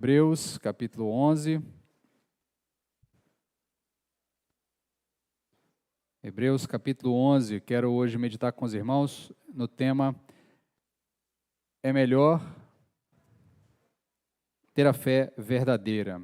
Hebreus, capítulo 11. Hebreus, capítulo 11. Quero hoje meditar com os irmãos no tema É melhor ter a fé verdadeira.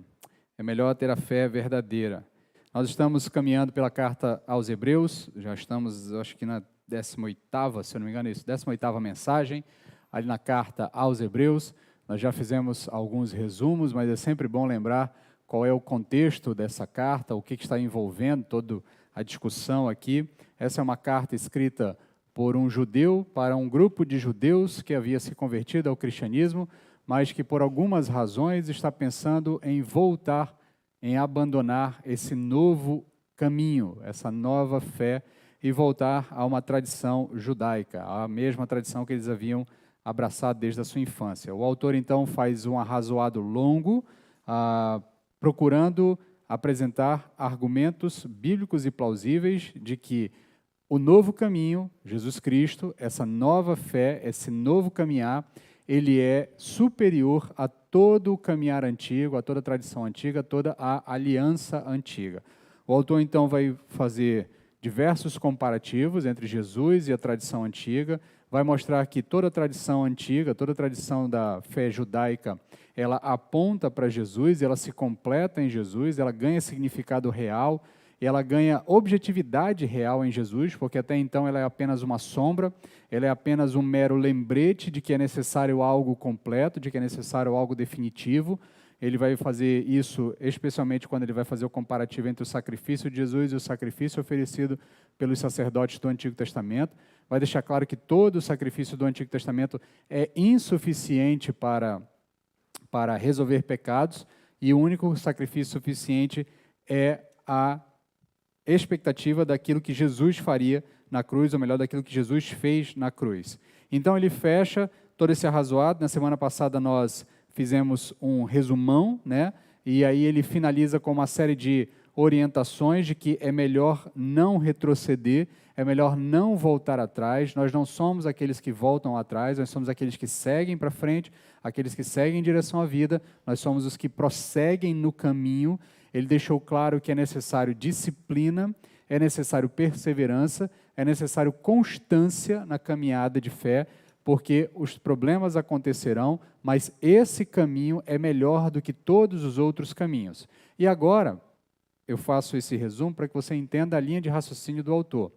É melhor ter a fé verdadeira. Nós estamos caminhando pela carta aos Hebreus, já estamos, acho que na 18ª, se eu não me engano, 18ª mensagem, ali na carta aos Hebreus. Nós já fizemos alguns resumos, mas é sempre bom lembrar qual é o contexto dessa carta, o que está envolvendo toda a discussão aqui. Essa é uma carta escrita por um judeu para um grupo de judeus que havia se convertido ao cristianismo, mas que por algumas razões está pensando em voltar, em abandonar esse novo caminho, essa nova fé, e voltar a uma tradição judaica, a mesma tradição que eles haviam abraçado desde a sua infância. O autor, então, faz um arrazoado longo, procurando apresentar argumentos bíblicos e plausíveis de que o novo caminho, Jesus Cristo, essa nova fé, esse novo caminhar, ele é superior a todo o caminhar antigo, a toda a tradição antiga, a toda a aliança antiga. O autor, então, vai fazer diversos comparativos entre Jesus e a tradição antiga, vai mostrar que toda a tradição antiga, toda a tradição da fé judaica, ela aponta para Jesus, ela se completa em Jesus, ela ganha significado real, ela ganha objetividade real em Jesus, porque até então ela é apenas uma sombra, ela é apenas um mero lembrete de que é necessário algo completo, de que é necessário algo definitivo. Ele vai fazer isso especialmente quando ele vai fazer o comparativo entre o sacrifício de Jesus e o sacrifício oferecido pelos sacerdotes do Antigo Testamento. Vai deixar claro que todo o sacrifício do Antigo Testamento é insuficiente para resolver pecados, e o único sacrifício suficiente é a expectativa daquilo que Jesus faria na cruz, ou melhor, daquilo que Jesus fez na cruz. Então ele fecha todo esse arrazoado. Na semana passada nós fizemos um resumão, né? E aí ele finaliza com uma série de orientações de que é melhor não retroceder, é melhor não voltar atrás. Nós não somos aqueles que voltam atrás, nós somos aqueles que seguem para frente, aqueles que seguem em direção à vida, nós somos os que prosseguem no caminho. Ele deixou claro que é necessário disciplina, é necessário perseverança, é necessário constância na caminhada de fé, porque os problemas acontecerão, mas esse caminho é melhor do que todos os outros caminhos. E agora, eu faço esse resumo para que você entenda a linha de raciocínio do autor.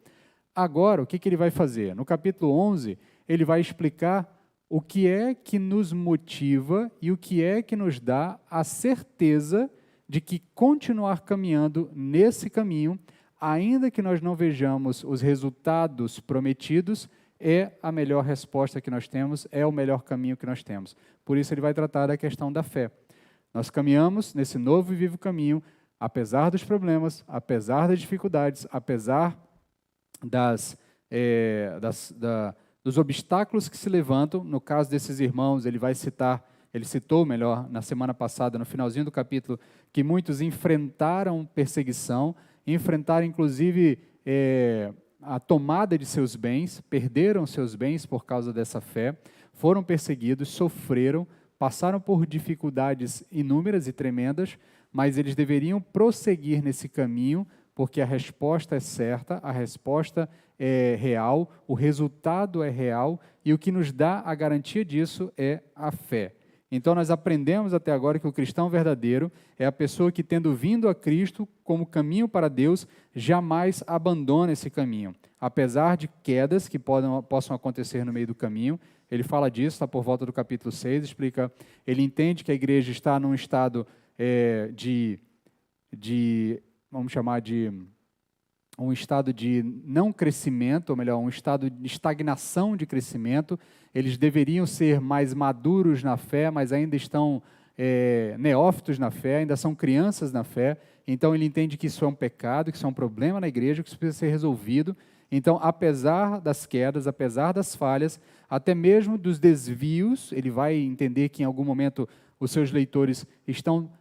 Agora, o que ele vai fazer? No capítulo 11, ele vai explicar o que é que nos motiva e o que é que nos dá a certeza de que continuar caminhando nesse caminho, ainda que nós não vejamos os resultados prometidos, é a melhor resposta que nós temos, é o melhor caminho que nós temos. Por isso ele vai tratar da questão da fé. Nós caminhamos nesse novo e vivo caminho, apesar dos problemas, apesar das dificuldades, apesar dos obstáculos que se levantam. No caso desses irmãos, ele citou melhor, na semana passada, no finalzinho do capítulo, que muitos enfrentaram perseguição, enfrentaram inclusive a tomada de seus bens, perderam seus bens por causa dessa fé, foram perseguidos, sofreram, passaram por dificuldades inúmeras e tremendas, mas eles deveriam prosseguir nesse caminho, porque a resposta é certa, a resposta é real, o resultado é real, e o que nos dá a garantia disso é a fé. Então, nós aprendemos até agora que o cristão verdadeiro é a pessoa que, tendo vindo a Cristo como caminho para Deus, jamais abandona esse caminho. Apesar de quedas que possam acontecer no meio do caminho, ele fala disso, está por volta do capítulo 6, explica, ele entende que a igreja está num estado vamos chamar de um estado de não crescimento, ou melhor, um estado de estagnação de crescimento. Eles deveriam ser mais maduros na fé, mas ainda estão neófitos na fé, ainda são crianças na fé. Então ele entende que isso é um pecado, que isso é um problema na igreja, que isso precisa ser resolvido. Então, apesar das quedas, apesar das falhas, até mesmo dos desvios, ele vai entender que em algum momento os seus leitores estão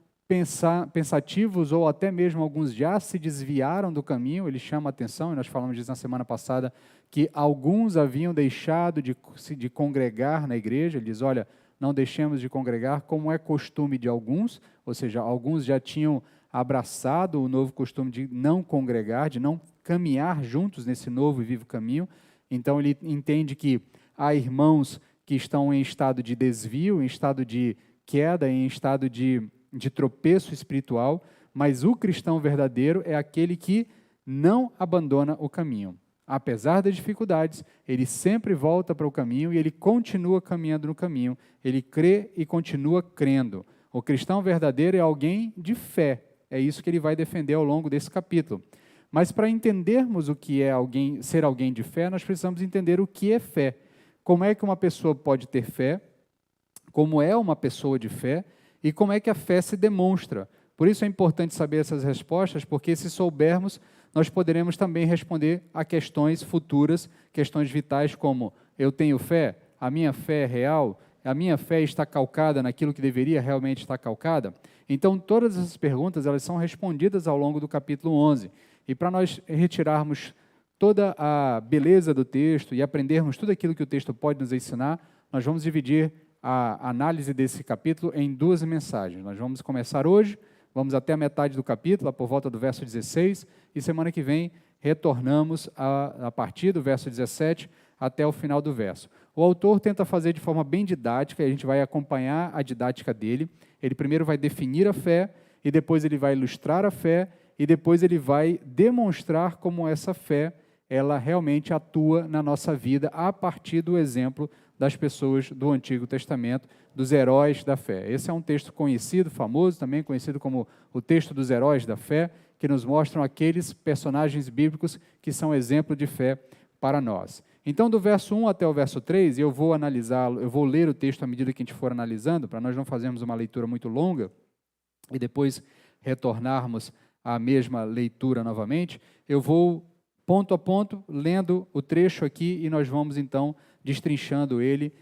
pensativos, ou até mesmo alguns já se desviaram do caminho. Ele chama a atenção, e nós falamos disso na semana passada, que alguns haviam deixado de congregar na igreja. Ele diz, olha, não deixemos de congregar, como é costume de alguns, ou seja, alguns já tinham abraçado o novo costume de não congregar, de não caminhar juntos nesse novo e vivo caminho. Então, ele entende que há irmãos que estão em estado de desvio, em estado de queda, em estado de tropeço espiritual, mas o cristão verdadeiro é aquele que não abandona o caminho. Apesar das dificuldades, ele sempre volta para o caminho e ele continua caminhando no caminho. Ele crê e continua crendo. O cristão verdadeiro é alguém de fé. É isso que ele vai defender ao longo desse capítulo. Mas para entendermos o que é ser alguém de fé, nós precisamos entender o que é fé. Como é que uma pessoa pode ter fé? Como é uma pessoa de fé? E como é que a fé se demonstra? Por isso é importante saber essas respostas, porque se soubermos, nós poderemos também responder a questões futuras, questões vitais como: eu tenho fé? A minha fé é real? A minha fé está calcada naquilo que deveria realmente estar calcada? Então, todas essas perguntas elas são respondidas ao longo do capítulo 11. E para nós retirarmos toda a beleza do texto e aprendermos tudo aquilo que o texto pode nos ensinar, nós vamos dividir a análise desse capítulo em 2 mensagens. Nós vamos começar hoje, vamos até a metade do capítulo, por volta do verso 16, e semana que vem retornamos a partir do verso 17 até o final do verso. O autor tenta fazer de forma bem didática, e a gente vai acompanhar a didática dele. Ele primeiro vai definir a fé, e depois ele vai ilustrar a fé, e depois ele vai demonstrar como essa fé ela realmente atua na nossa vida a partir do exemplo das pessoas do Antigo Testamento, dos heróis da fé. Esse é um texto conhecido, famoso, também conhecido como o texto dos heróis da fé, que nos mostram aqueles personagens bíblicos que são exemplo de fé para nós. Então, do verso 1 até o verso 3, eu vou analisá-lo, eu vou ler o texto à medida que a gente for analisando, para nós não fazermos uma leitura muito longa e depois retornarmos à mesma leitura novamente. Eu vou ponto a ponto, lendo o trecho aqui, e nós vamos, então, destrinchando ele,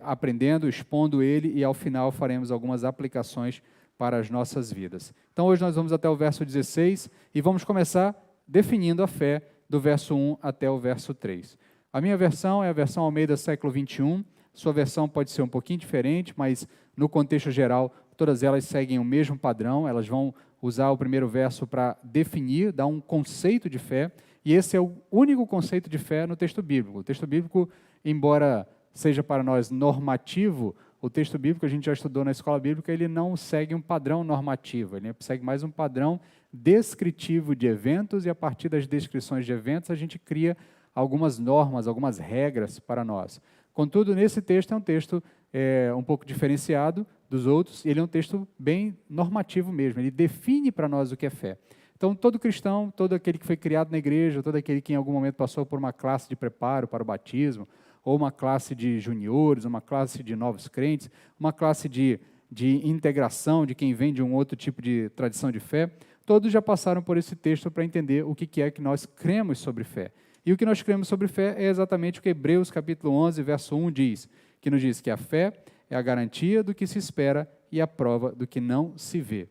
aprendendo, expondo ele, e, ao final, faremos algumas aplicações para as nossas vidas. Então, hoje nós vamos até o verso 16, e vamos começar definindo a fé, do verso 1 até o verso 3. A minha versão é a versão Almeida século 21, sua versão pode ser um pouquinho diferente, mas, no contexto geral, todas elas seguem o mesmo padrão, elas vão usar o primeiro verso para definir, dar um conceito de fé, e esse é o único conceito de fé no texto bíblico. O texto bíblico, embora seja para nós normativo, o texto bíblico, a gente já estudou na escola bíblica, ele não segue um padrão normativo, ele segue mais um padrão descritivo de eventos, e a partir das descrições de eventos a gente cria algumas normas, algumas regras para nós. Contudo, nesse texto é um texto um pouco diferenciado dos outros, e ele é um texto bem normativo mesmo, ele define para nós o que é fé. Então, todo cristão, todo aquele que foi criado na igreja, todo aquele que em algum momento passou por uma classe de preparo para o batismo, ou uma classe de juniores, uma classe de novos crentes, uma classe de integração de quem vem de um outro tipo de tradição de fé, todos já passaram por esse texto para entender o que é que nós cremos sobre fé. E o que nós cremos sobre fé é exatamente o que Hebreus capítulo 11, verso 1 diz, que nos diz que a fé é a garantia do que se espera e a prova do que não se vê.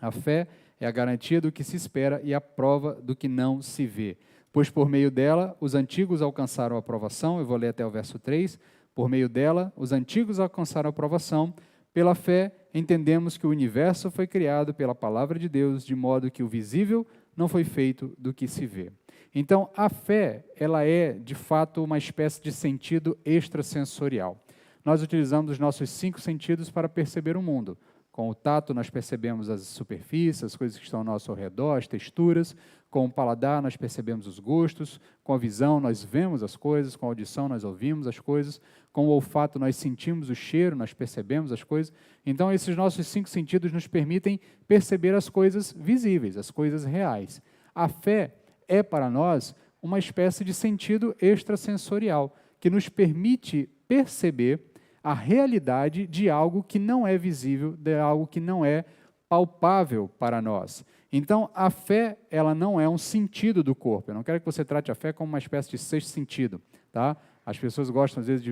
A fé é a garantia do que se espera e a prova do que não se vê. Pois por meio dela, os antigos alcançaram a aprovação, eu vou ler até o verso 3, por meio dela, os antigos alcançaram a aprovação, pela fé, entendemos que o universo foi criado pela palavra de Deus, de modo que o visível não foi feito do que se vê. Então, a fé, ela é, de fato, uma espécie de sentido extrasensorial. Nós utilizamos os nossos 5 sentidos para perceber o mundo. Com o tato, nós percebemos as superfícies, as coisas que estão ao nosso redor, as texturas. Com o paladar, nós percebemos os gostos. Com a visão, nós vemos as coisas. Com a audição, nós ouvimos as coisas. Com o olfato, nós sentimos o cheiro, nós percebemos as coisas. Então, esses nossos 5 sentidos nos permitem perceber as coisas visíveis, as coisas reais. A fé é, para nós, uma espécie de sentido extrasensorial, que nos permite perceber a realidade de algo que não é visível, de algo que não é palpável para nós. Então, a fé, ela não é um sentido do corpo. Eu não quero que você trate a fé como uma espécie de 6º sentido, tá? As pessoas gostam, às vezes,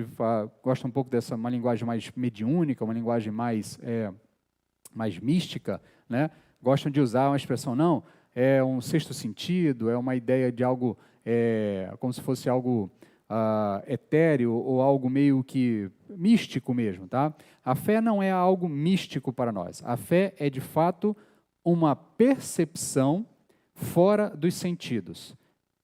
gostam um pouco dessa, uma linguagem mais mediúnica, uma linguagem mais mística, né? Gostam de usar uma expressão, não, é um 6º sentido, é uma ideia de algo, como se fosse algo etéreo ou algo meio que místico mesmo, tá? A fé não é algo místico para nós. A fé é, de fato, uma percepção fora dos sentidos.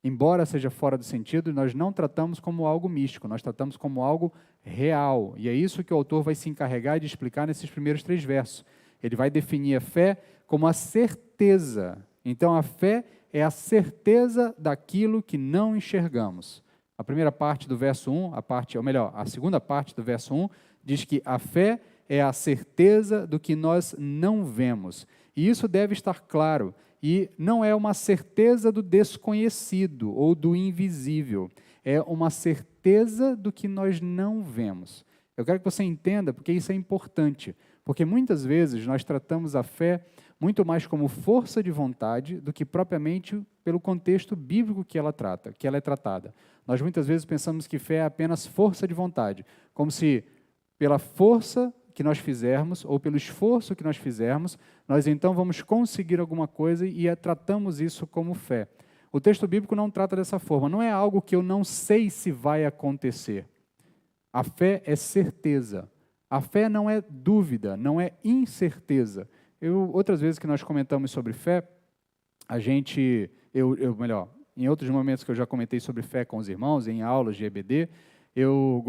Embora seja fora do sentido, nós não tratamos como algo místico, nós tratamos como algo real. E é isso que o autor vai se encarregar de explicar nesses primeiros 3 versos. Ele vai definir a fé como a certeza. Então, a fé é a certeza daquilo que não enxergamos. A primeira parte do verso 1, a segunda parte do verso 1, diz que a fé é a certeza do que nós não vemos. E isso deve estar claro. E não é uma certeza do desconhecido ou do invisível. É uma certeza do que nós não vemos. Eu quero que você entenda, porque isso é importante. Porque muitas vezes nós tratamos a fé muito mais como força de vontade do que propriamente pelo contexto bíblico que ela é tratada. Nós muitas vezes pensamos que fé é apenas força de vontade, como se pela força que nós fizermos, ou pelo esforço que nós fizermos, nós então vamos conseguir alguma coisa e tratamos isso como fé. O texto bíblico não trata dessa forma, não é algo que eu não sei se vai acontecer. A fé é certeza. A fé não é dúvida, não é incerteza. Outras vezes que nós comentamos sobre fé, em outros momentos que eu já comentei sobre fé com os irmãos, em aulas de EBD, eu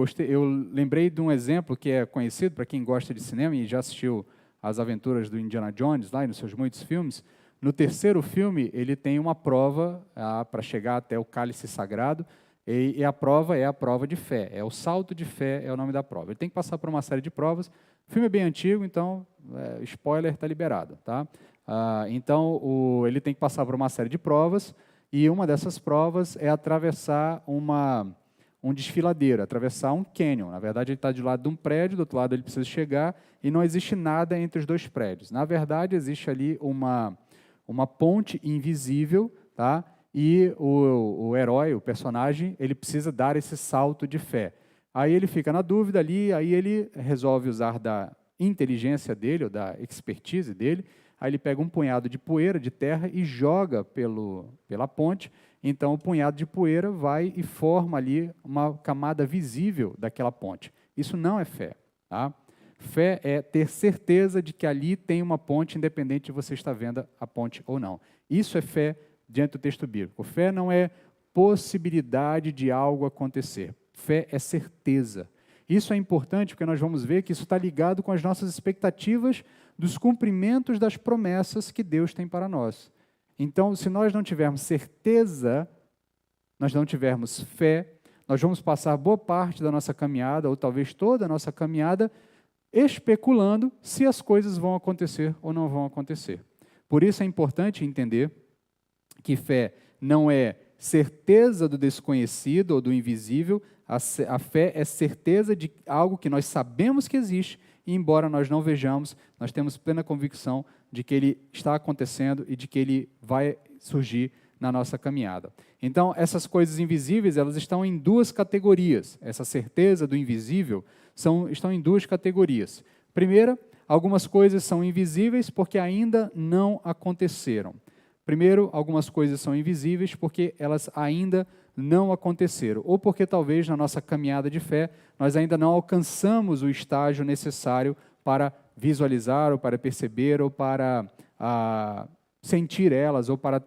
lembrei de um exemplo que é conhecido para quem gosta de cinema e já assistiu As Aventuras do Indiana Jones, lá nos seus muitos filmes. No 3º filme, ele tem uma prova para chegar até o cálice sagrado, e a prova é a prova de fé, é o salto de fé, é o nome da prova. Ele tem que passar por uma série de provas. O filme é bem antigo, então, spoiler está liberado. Tá? Então, ele tem que passar por uma série de provas, e uma dessas provas é atravessar um desfiladeiro, atravessar um cânion. Na verdade, ele está de lado de um prédio, do outro lado ele precisa chegar, e não existe nada entre os 2 prédios. Na verdade, existe ali uma ponte invisível, tá? E o herói, o personagem, ele precisa dar esse salto de fé. Aí ele fica na dúvida ali, aí ele resolve usar da inteligência dele, ou da expertise dele, aí ele pega um punhado de poeira, de terra, e joga pela ponte. Então, o punhado de poeira vai e forma ali uma camada visível daquela ponte. Isso não é fé. Tá? Fé é ter certeza de que ali tem uma ponte, independente de você estar vendo a ponte ou não. Isso é fé diante do texto bíblico. Fé não é possibilidade de algo acontecer. Fé é certeza. Isso é importante porque nós vamos ver que isso está ligado com as nossas expectativas dos cumprimentos das promessas que Deus tem para nós. Então, se nós não tivermos certeza, nós não tivermos fé, nós vamos passar boa parte da nossa caminhada, ou talvez toda a nossa caminhada, especulando se as coisas vão acontecer ou não vão acontecer. Por isso é importante entender que fé não é certeza do desconhecido ou do invisível, a fé é certeza de algo que nós sabemos que existe, e embora nós não vejamos, nós temos plena convicção de que ele está acontecendo e de que ele vai surgir na nossa caminhada. Então, essas coisas invisíveis, elas estão em 2 categorias. Essa certeza do invisível estão em 2 categorias. Primeira, algumas coisas são invisíveis porque ainda não aconteceram. Primeiro, algumas coisas são invisíveis porque elas ainda não aconteceram, ou porque talvez na nossa caminhada de fé nós ainda não alcançamos o estágio necessário para visualizar, ou para perceber, ou para sentir elas, ou para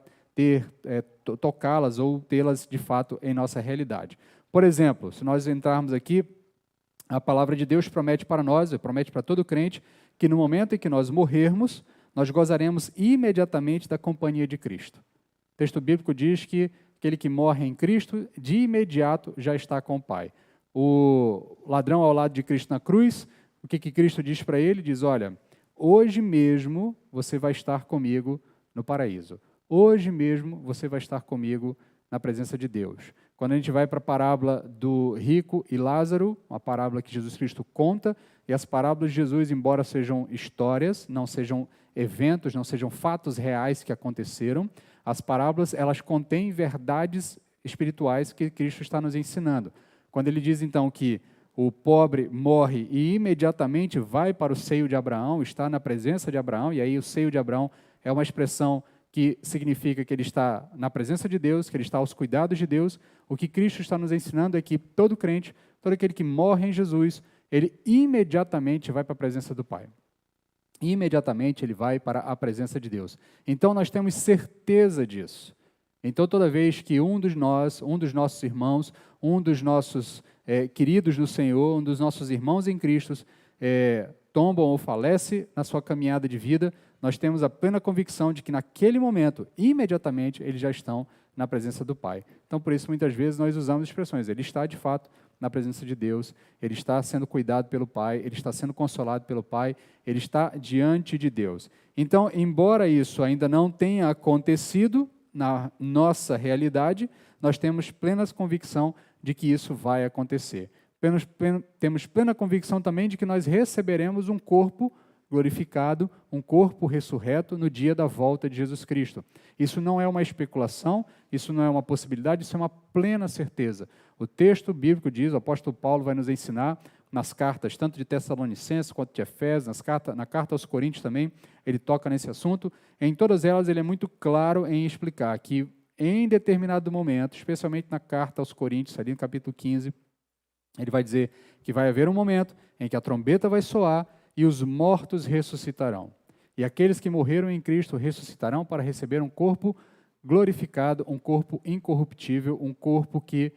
tocá-las, ou tê-las de fato em nossa realidade. Por exemplo, se nós entrarmos aqui, a palavra de Deus promete para nós, promete para todo crente, que no momento em que nós morrermos, nós gozaremos imediatamente da companhia de Cristo. O texto bíblico diz que aquele que morre em Cristo, de imediato já está com o Pai. O ladrão ao lado de Cristo na cruz, o que Cristo diz para ele? Diz, olha, hoje mesmo você vai estar comigo no paraíso. Hoje mesmo você vai estar comigo na presença de Deus. Quando a gente vai para a parábola do rico e Lázaro, uma parábola que Jesus Cristo conta, e as parábolas de Jesus, embora sejam histórias, não sejam eventos, não sejam fatos reais que aconteceram, as parábolas, elas contêm verdades espirituais que Cristo está nos ensinando. Quando ele diz, então, que o pobre morre e imediatamente vai para o seio de Abraão, está na presença de Abraão, e aí o seio de Abraão é uma expressão que significa que ele está na presença de Deus, que ele está aos cuidados de Deus. O que Cristo está nos ensinando é que todo crente, todo aquele que morre em Jesus, ele imediatamente vai para a presença do Pai. Imediatamente ele vai para a presença de Deus. Então nós temos certeza disso. Então toda vez que um dos nossos irmãos, um dos nossos queridos no Senhor, um dos nossos irmãos em Cristo, tombam ou falece na sua caminhada de vida, nós temos a plena convicção de que naquele momento, imediatamente, eles já estão na presença do Pai. Então por isso muitas vezes nós usamos expressões, ele está de fato na presença de Deus, ele está sendo cuidado pelo Pai, ele está sendo consolado pelo Pai, ele está diante de Deus. Então, embora isso ainda não tenha acontecido na nossa realidade, nós temos plena convicção de que isso vai acontecer. Temos plena convicção também de que nós receberemos um corpo glorificado, um corpo ressurreto no dia da volta de Jesus Cristo. Isso não é uma especulação, isso não é uma possibilidade, isso é uma plena certeza. O texto bíblico diz, o apóstolo Paulo vai nos ensinar nas cartas, tanto de Tessalonicenses quanto de Efésios, na carta aos Coríntios também, ele toca nesse assunto. Em todas elas ele é muito claro em explicar que em determinado momento, especialmente na carta aos Coríntios, ali no capítulo 15, ele vai dizer que vai haver um momento em que a trombeta vai soar e os mortos ressuscitarão. E aqueles que morreram em Cristo ressuscitarão para receber um corpo glorificado, um corpo incorruptível, um corpo que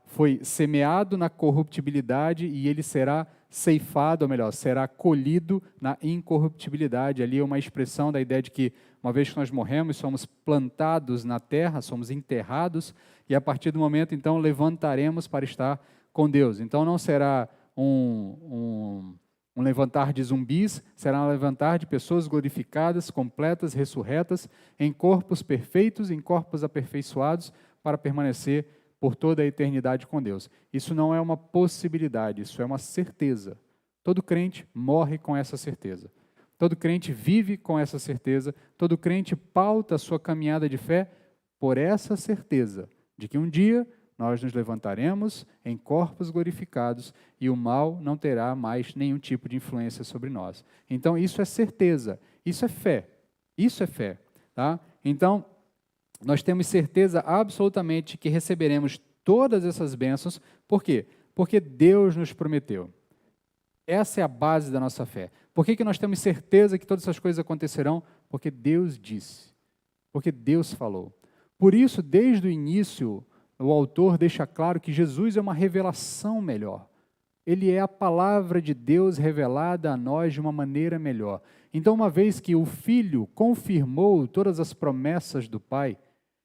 foi semeado na corruptibilidade e ele será ceifado, ou melhor, será colhido na incorruptibilidade. Ali é uma expressão da ideia de que, uma vez que nós morremos, somos plantados na terra, somos enterrados, e a partir do momento, então, levantaremos para estar com Deus. Então, não será um levantar de zumbis, será um levantar de pessoas glorificadas, completas, ressurretas, em corpos perfeitos, em corpos aperfeiçoados, para permanecer por toda a eternidade com Deus. Isso não é uma possibilidade, isso é uma certeza. Todo crente morre com essa certeza. Todo crente vive com essa certeza. Todo crente pauta a sua caminhada de fé por essa certeza de que um dia nós nos levantaremos em corpos glorificados e o mal não terá mais nenhum tipo de influência sobre nós. Então, isso é certeza, isso é fé, isso é fé. Tá? Então, nós temos certeza absolutamente que receberemos todas essas bênçãos. Por quê? Porque Deus nos prometeu. Essa é a base da nossa fé. Por que nós temos certeza que todas essas coisas acontecerão? Porque Deus disse, porque Deus falou. Por isso, desde o início, o autor deixa claro que Jesus é uma revelação melhor. Ele é a palavra de Deus revelada a nós de uma maneira melhor. Então, uma vez que o Filho confirmou todas as promessas do Pai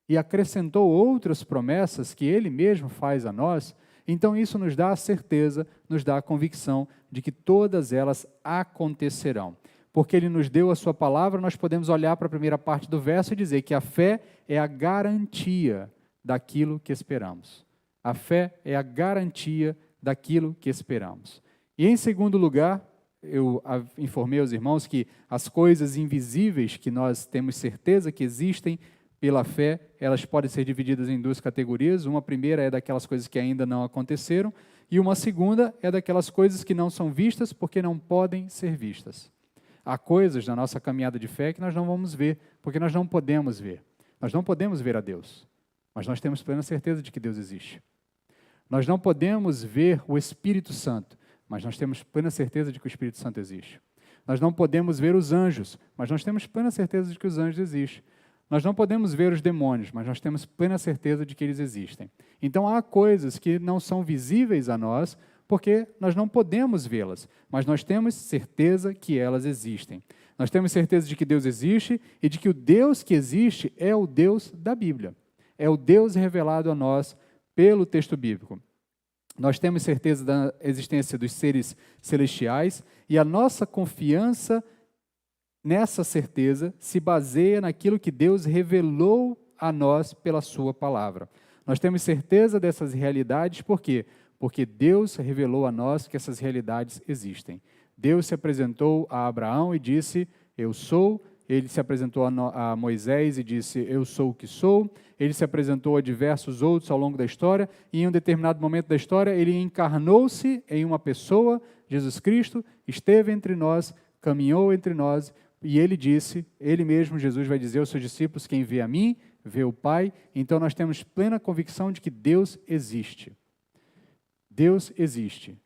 e acrescentou outras promessas que Ele mesmo faz a nós, então isso nos dá a certeza, nos dá a convicção de que todas elas acontecerão. Porque Ele nos deu a sua palavra, nós podemos olhar para a primeira parte do verso e dizer que a fé é a garantia daquilo que esperamos. A fé é a garantia daquilo que esperamos. E em segundo lugar, eu informei aos irmãos que as coisas invisíveis que nós temos certeza que existem pela fé, elas podem ser divididas em duas categorias. Uma primeira é daquelas coisas que ainda não aconteceram, e uma segunda é daquelas coisas que não são vistas porque não podem ser vistas. Há coisas na nossa caminhada de fé que nós não vamos ver, porque nós não podemos ver. Nós não podemos ver a Deus, mas nós temos plena certeza de que Deus existe. Nós não podemos ver o Espírito Santo, mas nós temos plena certeza de que o Espírito Santo existe. Nós não podemos ver os anjos, mas nós temos plena certeza de que os anjos existem. Nós não podemos ver os demônios, mas nós temos plena certeza de que eles existem. Então, há coisas que não são visíveis a nós, porque nós não podemos vê-las, mas nós temos certeza que elas existem. Nós temos certeza de que Deus existe e de que o Deus que existe é o Deus da Bíblia. É o Deus revelado a nós pelo texto bíblico. Nós temos certeza da existência dos seres celestiais e a nossa confiança nessa certeza se baseia naquilo que Deus revelou a nós pela sua palavra. Nós temos certeza dessas realidades, por quê? Porque Deus revelou a nós que essas realidades existem. Deus se apresentou a Abraão e disse, eu sou. Ele se apresentou a Moisés e disse, eu sou o que sou. Ele se apresentou a diversos outros ao longo da história, e em um determinado momento da história, ele encarnou-se em uma pessoa, Jesus Cristo, esteve entre nós, caminhou entre nós, e ele mesmo, Jesus, vai dizer aos seus discípulos: quem vê a mim, vê o Pai. Então nós temos plena convicção de que Deus existe. Deus existe.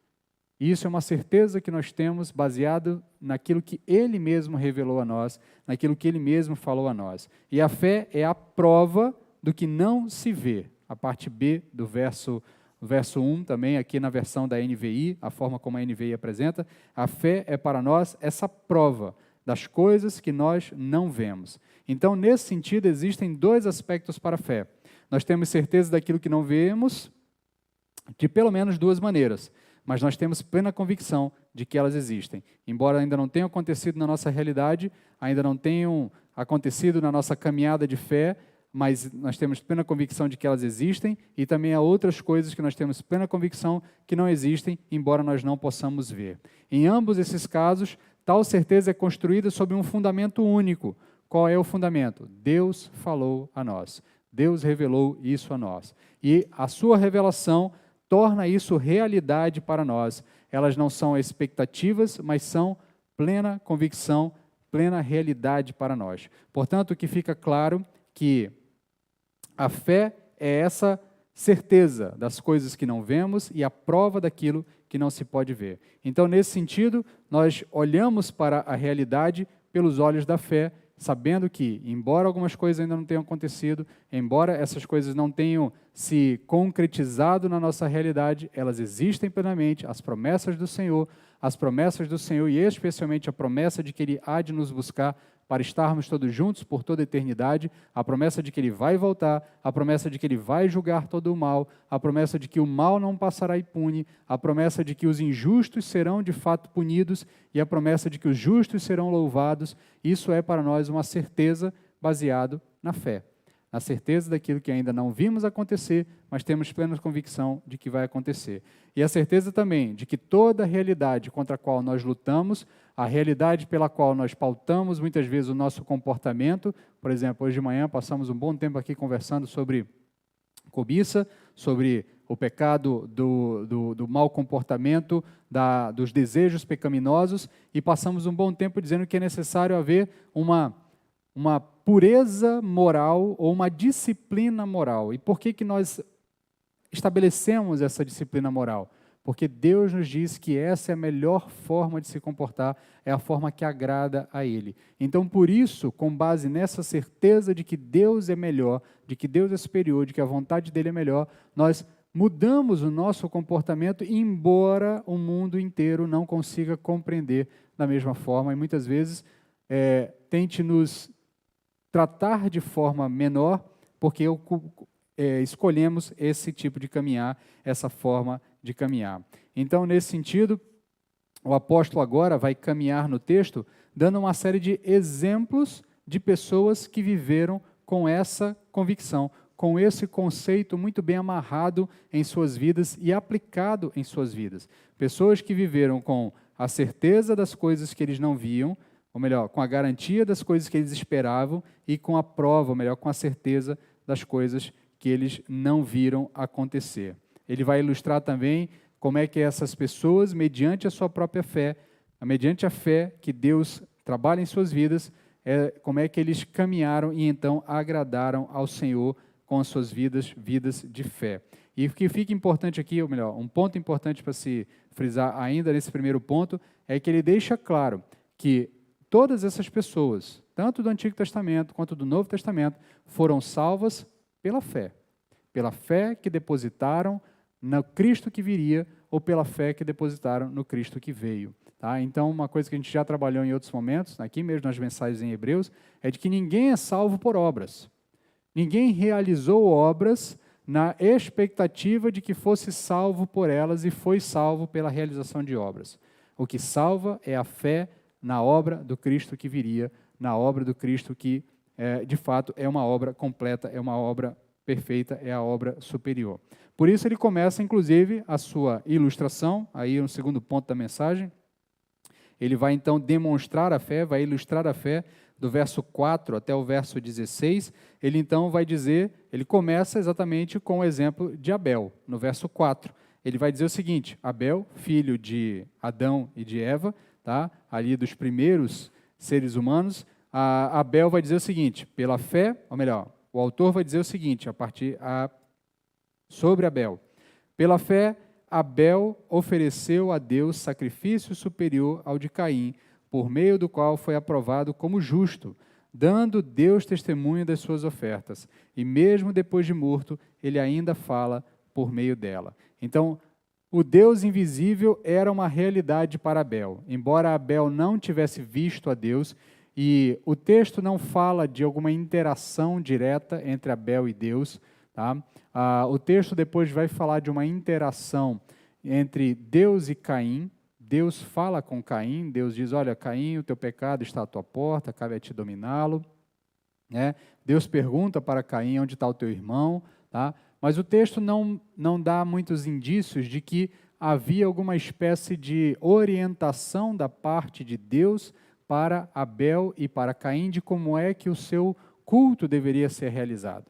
E isso é uma certeza que nós temos baseado naquilo que Ele mesmo revelou a nós, naquilo que Ele mesmo falou a nós. E a fé é a prova do que não se vê. A parte B do verso 1 também, aqui na versão da NVI, a forma como a NVI apresenta, a fé é para nós essa prova das coisas que nós não vemos. Então, nesse sentido, existem dois aspectos para a fé. Nós temos certeza daquilo que não vemos, de pelo menos duas maneiras, mas nós temos plena convicção de que elas existem. Embora ainda não tenham acontecido na nossa realidade, ainda não tenham acontecido na nossa caminhada de fé, mas nós temos plena convicção de que elas existem, e também há outras coisas que nós temos plena convicção que não existem, embora nós não possamos ver. Em ambos esses casos, tal certeza é construída sobre um fundamento único. Qual é o fundamento? Deus falou a nós. Deus revelou isso a nós. E a sua revelação torna isso realidade para nós. Elas não são expectativas, mas são plena convicção, plena realidade para nós. Portanto, o que fica claro que a fé é essa certeza das coisas que não vemos e a prova daquilo que não se pode ver. Então, nesse sentido, nós olhamos para a realidade pelos olhos da fé, sabendo que, embora algumas coisas ainda não tenham acontecido, embora essas coisas não tenham se concretizado na nossa realidade, elas existem plenamente, as promessas do Senhor e especialmente a promessa de que Ele há de nos buscar para estarmos todos juntos por toda a eternidade, a promessa de que Ele vai voltar, a promessa de que Ele vai julgar todo o mal, a promessa de que o mal não passará impune, a promessa de que os injustos serão de fato punidos e a promessa de que os justos serão louvados. Isso é para nós uma certeza baseado na fé. Na certeza daquilo que ainda não vimos acontecer, mas temos plena convicção de que vai acontecer. E a certeza também de que toda a realidade contra a qual nós lutamos, a realidade pela qual nós pautamos muitas vezes o nosso comportamento, por exemplo, hoje de manhã passamos um bom tempo aqui conversando sobre cobiça, sobre o pecado do mau comportamento, dos desejos pecaminosos, e passamos um bom tempo dizendo que é necessário haver uma pureza moral ou uma disciplina moral. E por que nós estabelecemos essa disciplina moral? Porque Deus nos diz que essa é a melhor forma de se comportar, é a forma que agrada a Ele. Então, por isso, com base nessa certeza de que Deus é melhor, de que Deus é superior, de que a vontade dEle é melhor, nós mudamos o nosso comportamento, embora o mundo inteiro não consiga compreender da mesma forma, e muitas vezes tente nos tratar de forma menor, porque escolhemos esse tipo de caminhar, essa forma de caminhar. Então, nesse sentido, o apóstolo agora vai caminhar no texto, dando uma série de exemplos de pessoas que viveram com essa convicção, com esse conceito muito bem amarrado em suas vidas e aplicado em suas vidas. Pessoas que viveram com a certeza das coisas que eles não viam, ou melhor, com a garantia das coisas que eles esperavam e com a prova, ou melhor, com a certeza das coisas que eles não viram acontecer. Ele vai ilustrar também como é que essas pessoas, mediante a sua própria fé, mediante a fé que Deus trabalha em suas vidas, como é que eles caminharam e então agradaram ao Senhor com as suas vidas de fé. E o que fica importante aqui, ou melhor, um ponto importante para se frisar ainda nesse primeiro ponto, é que ele deixa claro que todas essas pessoas, tanto do Antigo Testamento quanto do Novo Testamento, foram salvas pela fé que depositaram no Cristo que viria ou pela fé que depositaram no Cristo que veio. Tá? Então, uma coisa que a gente já trabalhou em outros momentos, aqui mesmo nas mensagens em Hebreus, é de que ninguém é salvo por obras. Ninguém realizou obras na expectativa de que fosse salvo por elas e foi salvo pela realização de obras. O que salva é a fé na obra do Cristo que viria, na obra do Cristo que, de fato, é uma obra completa, é uma obra perfeita, é a obra superior. Por isso ele começa, inclusive, a sua ilustração, aí no segundo ponto da mensagem, ele vai então demonstrar a fé, vai ilustrar a fé do verso 4 até o verso 16, ele então vai dizer, ele começa exatamente com o exemplo de Abel, no verso 4. Ele vai dizer o seguinte: Abel, filho de Adão e de Eva, tá? Ali dos primeiros seres humanos, Abel vai dizer o seguinte, pela fé, ou melhor, o autor vai dizer o seguinte, sobre Abel. Pela fé, Abel ofereceu a Deus sacrifício superior ao de Caim, por meio do qual foi aprovado como justo, dando Deus testemunho das suas ofertas. E mesmo depois de morto, ele ainda fala por meio dela. Então, o Deus invisível era uma realidade para Abel. Embora Abel não tivesse visto a Deus, e o texto não fala de alguma interação direta entre Abel e Deus, tá? O texto depois vai falar de uma interação entre Deus e Caim. Deus fala com Caim, Deus diz, olha, Caim, o teu pecado está à tua porta, cabe a ti dominá-lo. Né? Deus pergunta para Caim, onde está o teu irmão? Tá? Mas o texto não dá muitos indícios de que havia alguma espécie de orientação da parte de Deus para Abel e para Caim de como é que o seu culto deveria ser realizado.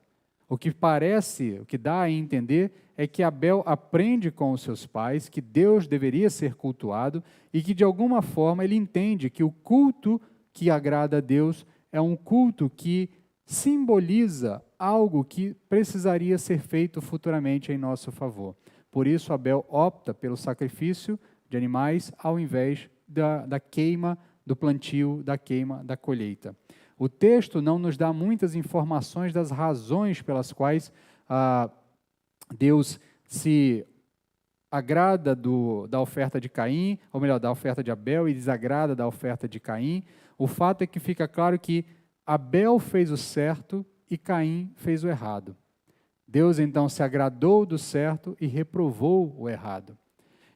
O que dá a entender é que Abel aprende com os seus pais que Deus deveria ser cultuado e que, de alguma forma, ele entende que o culto que agrada a Deus é um culto que simboliza algo que precisaria ser feito futuramente em nosso favor. Por isso, Abel opta pelo sacrifício de animais ao invés da queima do plantio, da queima da colheita. O texto não nos dá muitas informações das razões pelas quais Deus se agrada da oferta de Caim, ou melhor, da oferta de Abel e desagrada da oferta de Caim. O fato é que fica claro que Abel fez o certo e Caim fez o errado. Deus então se agradou do certo e reprovou o errado.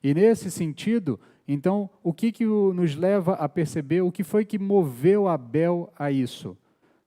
E nesse sentido, então, o que nos leva a perceber o que foi que moveu Abel a isso?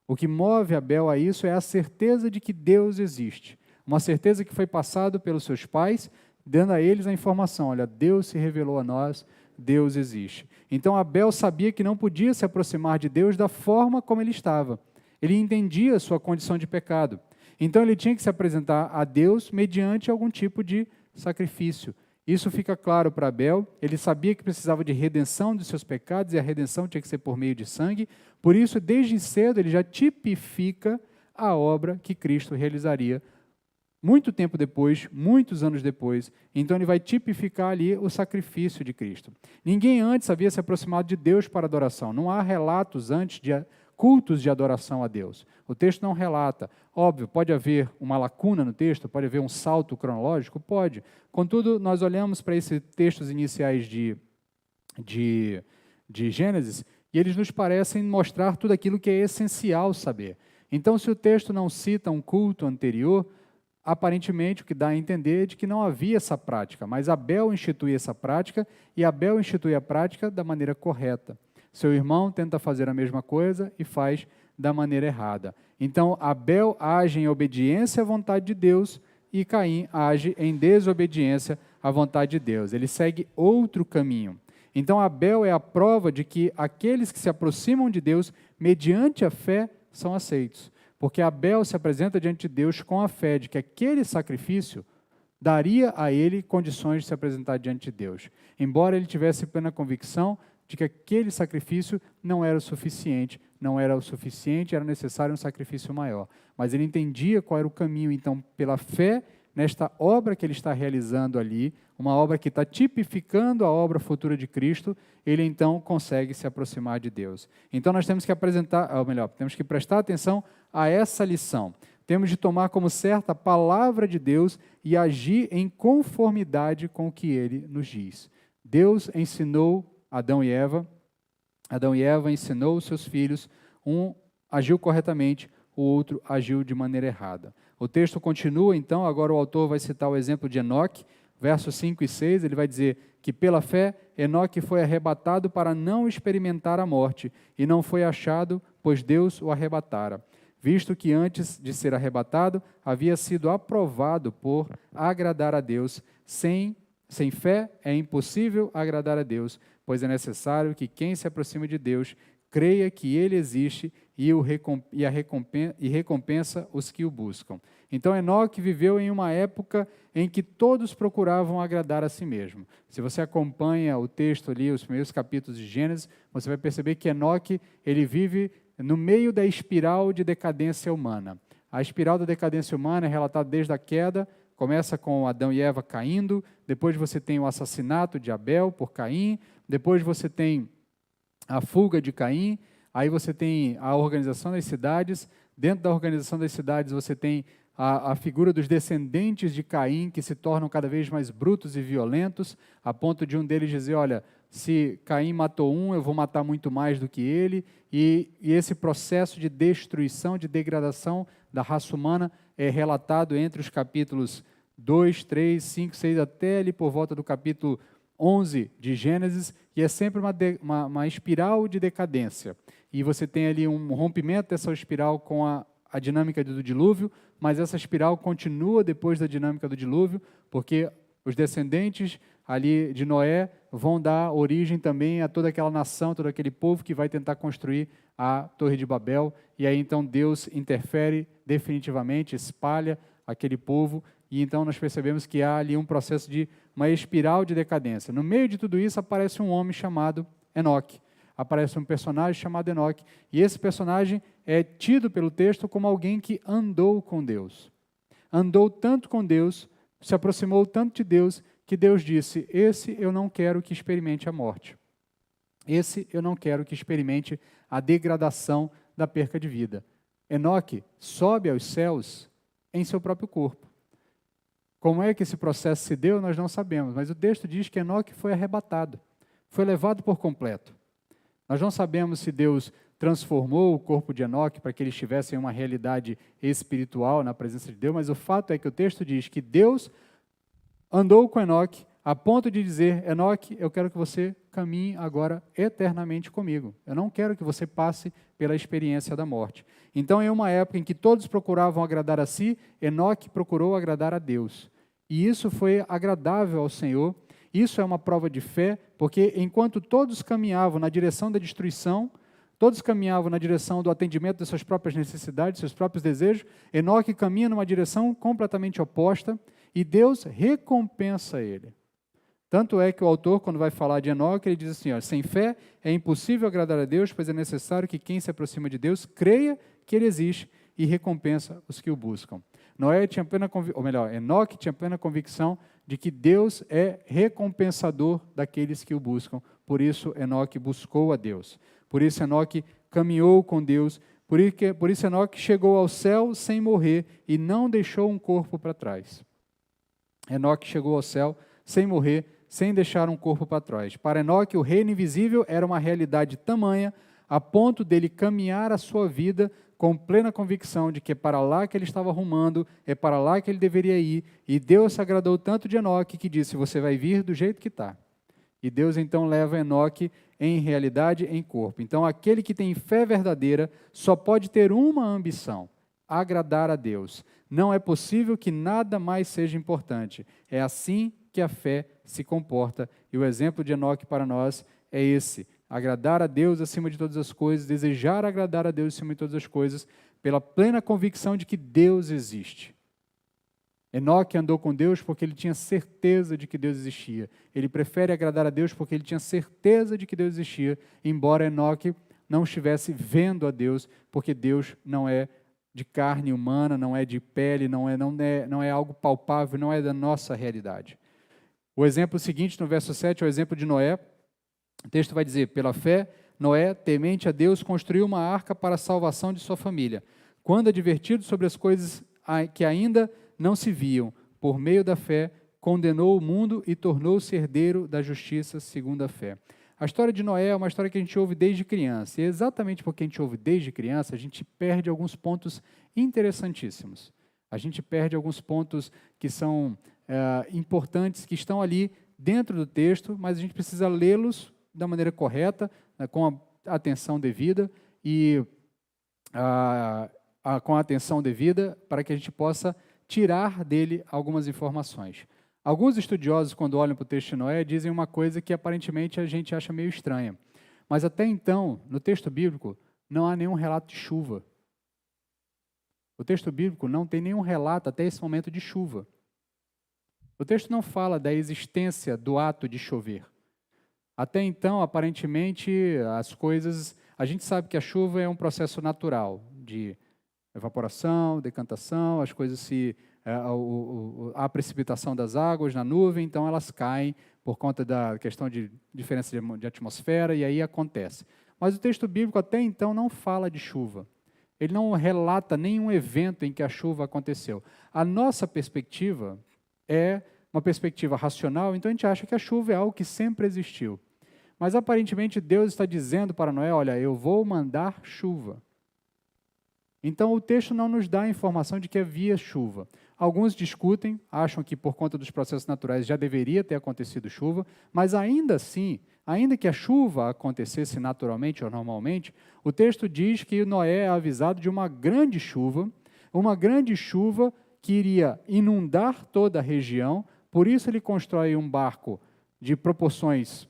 O que move Abel a isso é a certeza de que Deus existe. Uma certeza que foi passada pelos seus pais, dando a eles a informação, olha, Deus se revelou a nós, Deus existe. Então Abel sabia que não podia se aproximar de Deus da forma como ele estava. Ele entendia a sua condição de pecado. Então ele tinha que se apresentar a Deus mediante algum tipo de sacrifício. Isso fica claro para Abel, ele sabia que precisava de redenção dos seus pecados e a redenção tinha que ser por meio de sangue, por isso, desde cedo, ele já tipifica a obra que Cristo realizaria muito tempo depois, muitos anos depois. Então ele vai tipificar ali o sacrifício de Cristo. Ninguém antes havia se aproximado de Deus para adoração, não há relatos antes de cultos de adoração a Deus. O texto não relata. Óbvio, pode haver uma lacuna no texto, pode haver um salto cronológico? Pode. Contudo, nós olhamos para esses textos iniciais de Gênesis e eles nos parecem mostrar tudo aquilo que é essencial saber. Então, se o texto não cita um culto anterior, aparentemente o que dá a entender é de que não havia essa prática, mas Abel institui essa prática e Abel institui a prática da maneira correta. Seu irmão tenta fazer a mesma coisa e faz da maneira errada. Então, Abel age em obediência à vontade de Deus e Caim age em desobediência à vontade de Deus. Ele segue outro caminho. Então, Abel é a prova de que aqueles que se aproximam de Deus mediante a fé são aceitos. Porque Abel se apresenta diante de Deus com a fé de que aquele sacrifício daria a ele condições de se apresentar diante de Deus. Embora ele tivesse plena convicção de que aquele sacrifício não era o suficiente, era necessário um sacrifício maior. Mas ele entendia qual era o caminho, então, pela fé, nesta obra que ele está realizando ali, uma obra que está tipificando a obra futura de Cristo, ele então consegue se aproximar de Deus. Então nós temos que temos que prestar atenção a essa lição. Temos de tomar como certa a palavra de Deus e agir em conformidade com o que ele nos diz. Deus ensinou Adão e Eva ensinou os seus filhos, um agiu corretamente, o outro agiu de maneira errada. O texto continua, então, agora o autor vai citar o exemplo de Enoque, versos 5 e 6, ele vai dizer que pela fé, Enoque foi arrebatado para não experimentar a morte, e não foi achado, pois Deus o arrebatara, visto que antes de ser arrebatado, havia sido aprovado por agradar a Deus. Sem fé é impossível agradar a Deus, pois é necessário que quem se aproxima de Deus creia que ele existe e recompensa os que o buscam. Então, Enoque viveu em uma época em que todos procuravam agradar a si mesmo. Se você acompanha o texto ali, os primeiros capítulos de Gênesis, você vai perceber que Enoque, ele vive no meio da espiral de decadência humana. A espiral da decadência humana é relatada desde a queda, começa com Adão e Eva caindo, depois você tem o assassinato de Abel por Caim, depois você tem a fuga de Caim, aí você tem a organização das cidades, dentro da organização das cidades você tem a figura dos descendentes de Caim, que se tornam cada vez mais brutos e violentos, a ponto de um deles dizer, olha, se Caim matou um, eu vou matar muito mais do que ele, e esse processo de destruição, de degradação da raça humana é relatado entre os capítulos 2, 3, 5, 6, até ali por volta do capítulo 11 de Gênesis, e é sempre uma espiral de decadência. E você tem ali um rompimento dessa espiral com a dinâmica do dilúvio, mas essa espiral continua depois da dinâmica do dilúvio, porque os descendentes ali de Noé vão dar origem também a toda aquela nação, todo aquele povo que vai tentar construir a Torre de Babel, e aí então Deus interfere definitivamente, espalha aquele povo, e então nós percebemos que há ali um processo de uma espiral de decadência. No meio de tudo isso aparece um homem chamado Enoque, aparece um personagem chamado Enoque, e esse personagem é tido pelo texto como alguém que andou com Deus. Andou tanto com Deus, se aproximou tanto de Deus, que Deus disse, esse eu não quero que experimente a morte. Esse eu não quero que experimente a degradação da perca de vida. Enoque sobe aos céus em seu próprio corpo. Como é que esse processo se deu, nós não sabemos, mas o texto diz que Enoque foi arrebatado, foi levado por completo. Nós não sabemos se Deus transformou o corpo de Enoque para que ele estivesse em uma realidade espiritual na presença de Deus, mas o fato é que o texto diz que Deus andou com Enoque a ponto de dizer, Enoque, eu quero que você caminhe agora eternamente comigo. Eu não quero que você passe pela experiência da morte. Então, em uma época em que todos procuravam agradar a si, Enoque procurou agradar a Deus. E isso foi agradável ao Senhor. Isso é uma prova de fé, porque enquanto todos caminhavam na direção da destruição, todos caminhavam na direção do atendimento das suas próprias necessidades, seus próprios desejos, Enoque caminha numa direção completamente oposta, e Deus recompensa ele. Tanto é que o autor, quando vai falar de Enoque, ele diz assim, ó, sem fé é impossível agradar a Deus, pois é necessário que quem se aproxima de Deus creia que Ele existe e recompensa os que o buscam. Enoque tinha plena convicção de que Deus é recompensador daqueles que o buscam. Por isso, Enoque buscou a Deus. Por isso, Enoque caminhou com Deus. Por isso, Enoque chegou ao céu sem morrer e não deixou um corpo para trás. Enoque chegou ao céu sem morrer, sem deixar um corpo para trás. Para Enoque, o reino invisível era uma realidade tamanha, a ponto dele caminhar a sua vida com plena convicção de que é para lá que ele estava rumando, é para lá que ele deveria ir, e Deus se agradou tanto de Enoque que disse, você vai vir do jeito que está. E Deus então leva Enoque em realidade, em corpo. Então, aquele que tem fé verdadeira só pode ter uma ambição, agradar a Deus. Não é possível que nada mais seja importante. É assim que a fé se comporta. E o exemplo de Enoque para nós é esse: agradar a Deus acima de todas as coisas, desejar agradar a Deus acima de todas as coisas, pela plena convicção de que Deus existe. Enoque andou com Deus porque ele tinha certeza de que Deus existia. Ele prefere agradar a Deus porque ele tinha certeza de que Deus existia, embora Enoque não estivesse vendo a Deus, porque Deus não é de carne humana, não é de pele, não é algo palpável, não é da nossa realidade. O exemplo seguinte, no verso 7, é o exemplo de Noé. O texto vai dizer, pela fé, Noé, temente a Deus, construiu uma arca para a salvação de sua família. Quando advertido sobre as coisas que ainda não se viam, por meio da fé, condenou o mundo e tornou-se herdeiro da justiça segundo a fé. A história de Noé é uma história que a gente ouve desde criança. E exatamente porque a gente ouve desde criança, a gente perde alguns pontos interessantíssimos. A gente perde alguns pontos que são importantes, que estão ali dentro do texto, mas a gente precisa lê-los da maneira correta, com a atenção devida e com a atenção devida para que a gente possa tirar dele algumas informações. Alguns estudiosos, quando olham para o texto de Noé, dizem uma coisa que aparentemente a gente acha meio estranha. Mas até então, no texto bíblico, não há nenhum relato de chuva. O texto bíblico não tem nenhum relato até esse momento de chuva. O texto não fala da existência do ato de chover. Até então, aparentemente, as coisas... A gente sabe que a chuva é um processo natural de evaporação, decantação, as coisas se... a precipitação das águas na nuvem, então elas caem por conta da questão de diferença de atmosfera, e aí acontece. Mas o texto bíblico até então não fala de chuva. Ele não relata nenhum evento em que a chuva aconteceu. A nossa perspectiva é uma perspectiva racional, então a gente acha que a chuva é algo que sempre existiu. Mas aparentemente Deus está dizendo para Noé, olha, eu vou mandar chuva. Então o texto não nos dá a informação de que havia chuva. Alguns discutem, acham que por conta dos processos naturais já deveria ter acontecido chuva, mas ainda assim, ainda que a chuva acontecesse naturalmente ou normalmente, o texto diz que Noé é avisado de uma grande chuva que iria inundar toda a região, por isso ele constrói um barco de proporções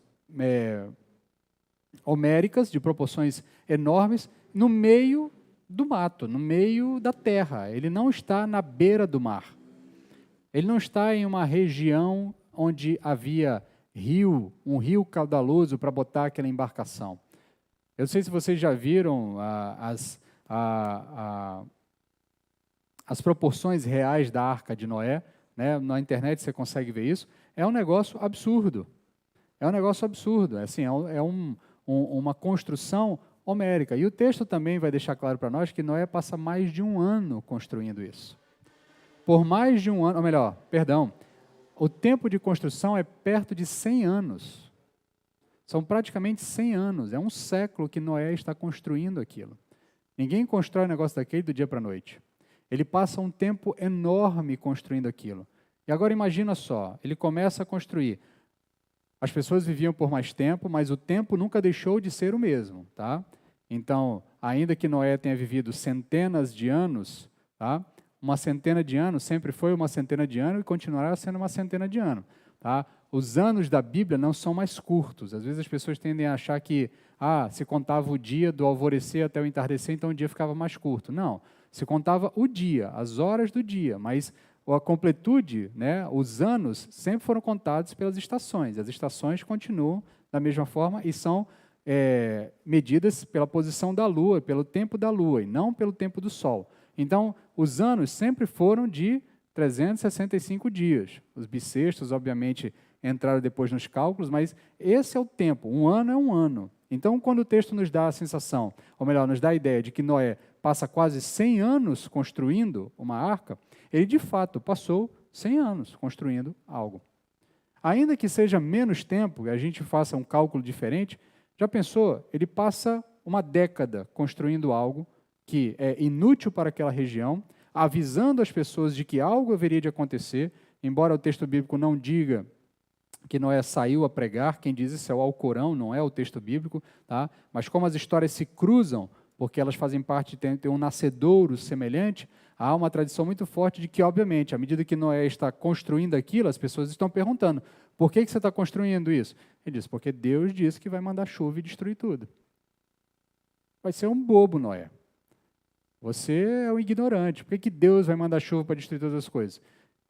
homéricas, de proporções enormes, no meio do mato, no meio da terra. Ele não está na beira do mar. Ele não está em uma região onde havia um rio caudaloso para botar aquela embarcação. Eu não sei se vocês já viram as proporções reais da Arca de Noé, né? Na internet você consegue ver isso. É um negócio absurdo. É um negócio absurdo. Assim, uma construção homérica. E o texto também vai deixar claro para nós que Noé passa mais de um ano construindo isso. Por mais de um ano, ou melhor, perdão, o tempo de construção é perto de 100 anos. São praticamente 100 anos. É um século que Noé está construindo aquilo. Ninguém constrói um negócio daquele do dia para a noite. Ele passa um tempo enorme construindo aquilo. E agora imagina só, ele começa a construir. As pessoas viviam por mais tempo, mas o tempo nunca deixou de ser o mesmo, tá? Então, ainda que Noé tenha vivido centenas de anos, tá? Uma centena de anos sempre foi uma centena de anos e continuará sendo uma centena de anos, tá? Os anos da Bíblia não são mais curtos. Às vezes as pessoas tendem a achar que se contava o dia do alvorecer até o entardecer, então o dia ficava mais curto. Não, se contava o dia, as horas do dia, mas a completude, né, os anos sempre foram contados pelas estações. As estações continuam da mesma forma e são medidas pela posição da Lua, pelo tempo da Lua, e não pelo tempo do Sol. Então, os anos sempre foram de 365 dias. Os bissextos, obviamente, entraram depois nos cálculos, mas esse é o tempo. Um ano é um ano. Então, quando o texto nos dá a sensação, ou melhor, nos dá a ideia de que Noé passa quase 100 anos construindo uma arca, ele de fato passou 100 anos construindo algo. Ainda que seja menos tempo, e a gente faça um cálculo diferente, já pensou? Ele passa uma década construindo algo que é inútil para aquela região, avisando as pessoas de que algo haveria de acontecer, embora o texto bíblico não diga que Noé saiu a pregar, quem diz isso é o Alcorão, não é o texto bíblico, tá? Mas como as histórias se cruzam, porque elas fazem parte de ter um nascedouro semelhante, há uma tradição muito forte de que, obviamente, à medida que Noé está construindo aquilo, as pessoas estão perguntando, por que você está construindo isso? Ele diz, porque Deus disse que vai mandar chuva e destruir tudo. Vai ser um bobo, Noé. Você é um ignorante. Por que Deus vai mandar chuva para destruir todas as coisas?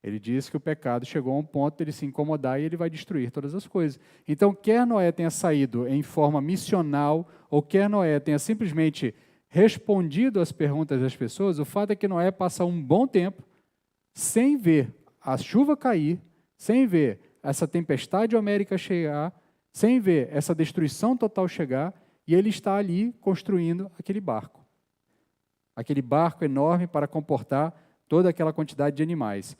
Ele diz que o pecado chegou a um ponto de ele se incomodar e ele vai destruir todas as coisas. Então, quer Noé tenha saído em forma missional, ou quer Noé tenha simplesmente respondido às perguntas das pessoas, o fato é que Noé passa um bom tempo sem ver a chuva cair, sem ver essa tempestade homérica chegar, sem ver essa destruição total chegar, e ele está ali construindo aquele barco. Aquele barco enorme para comportar toda aquela quantidade de animais.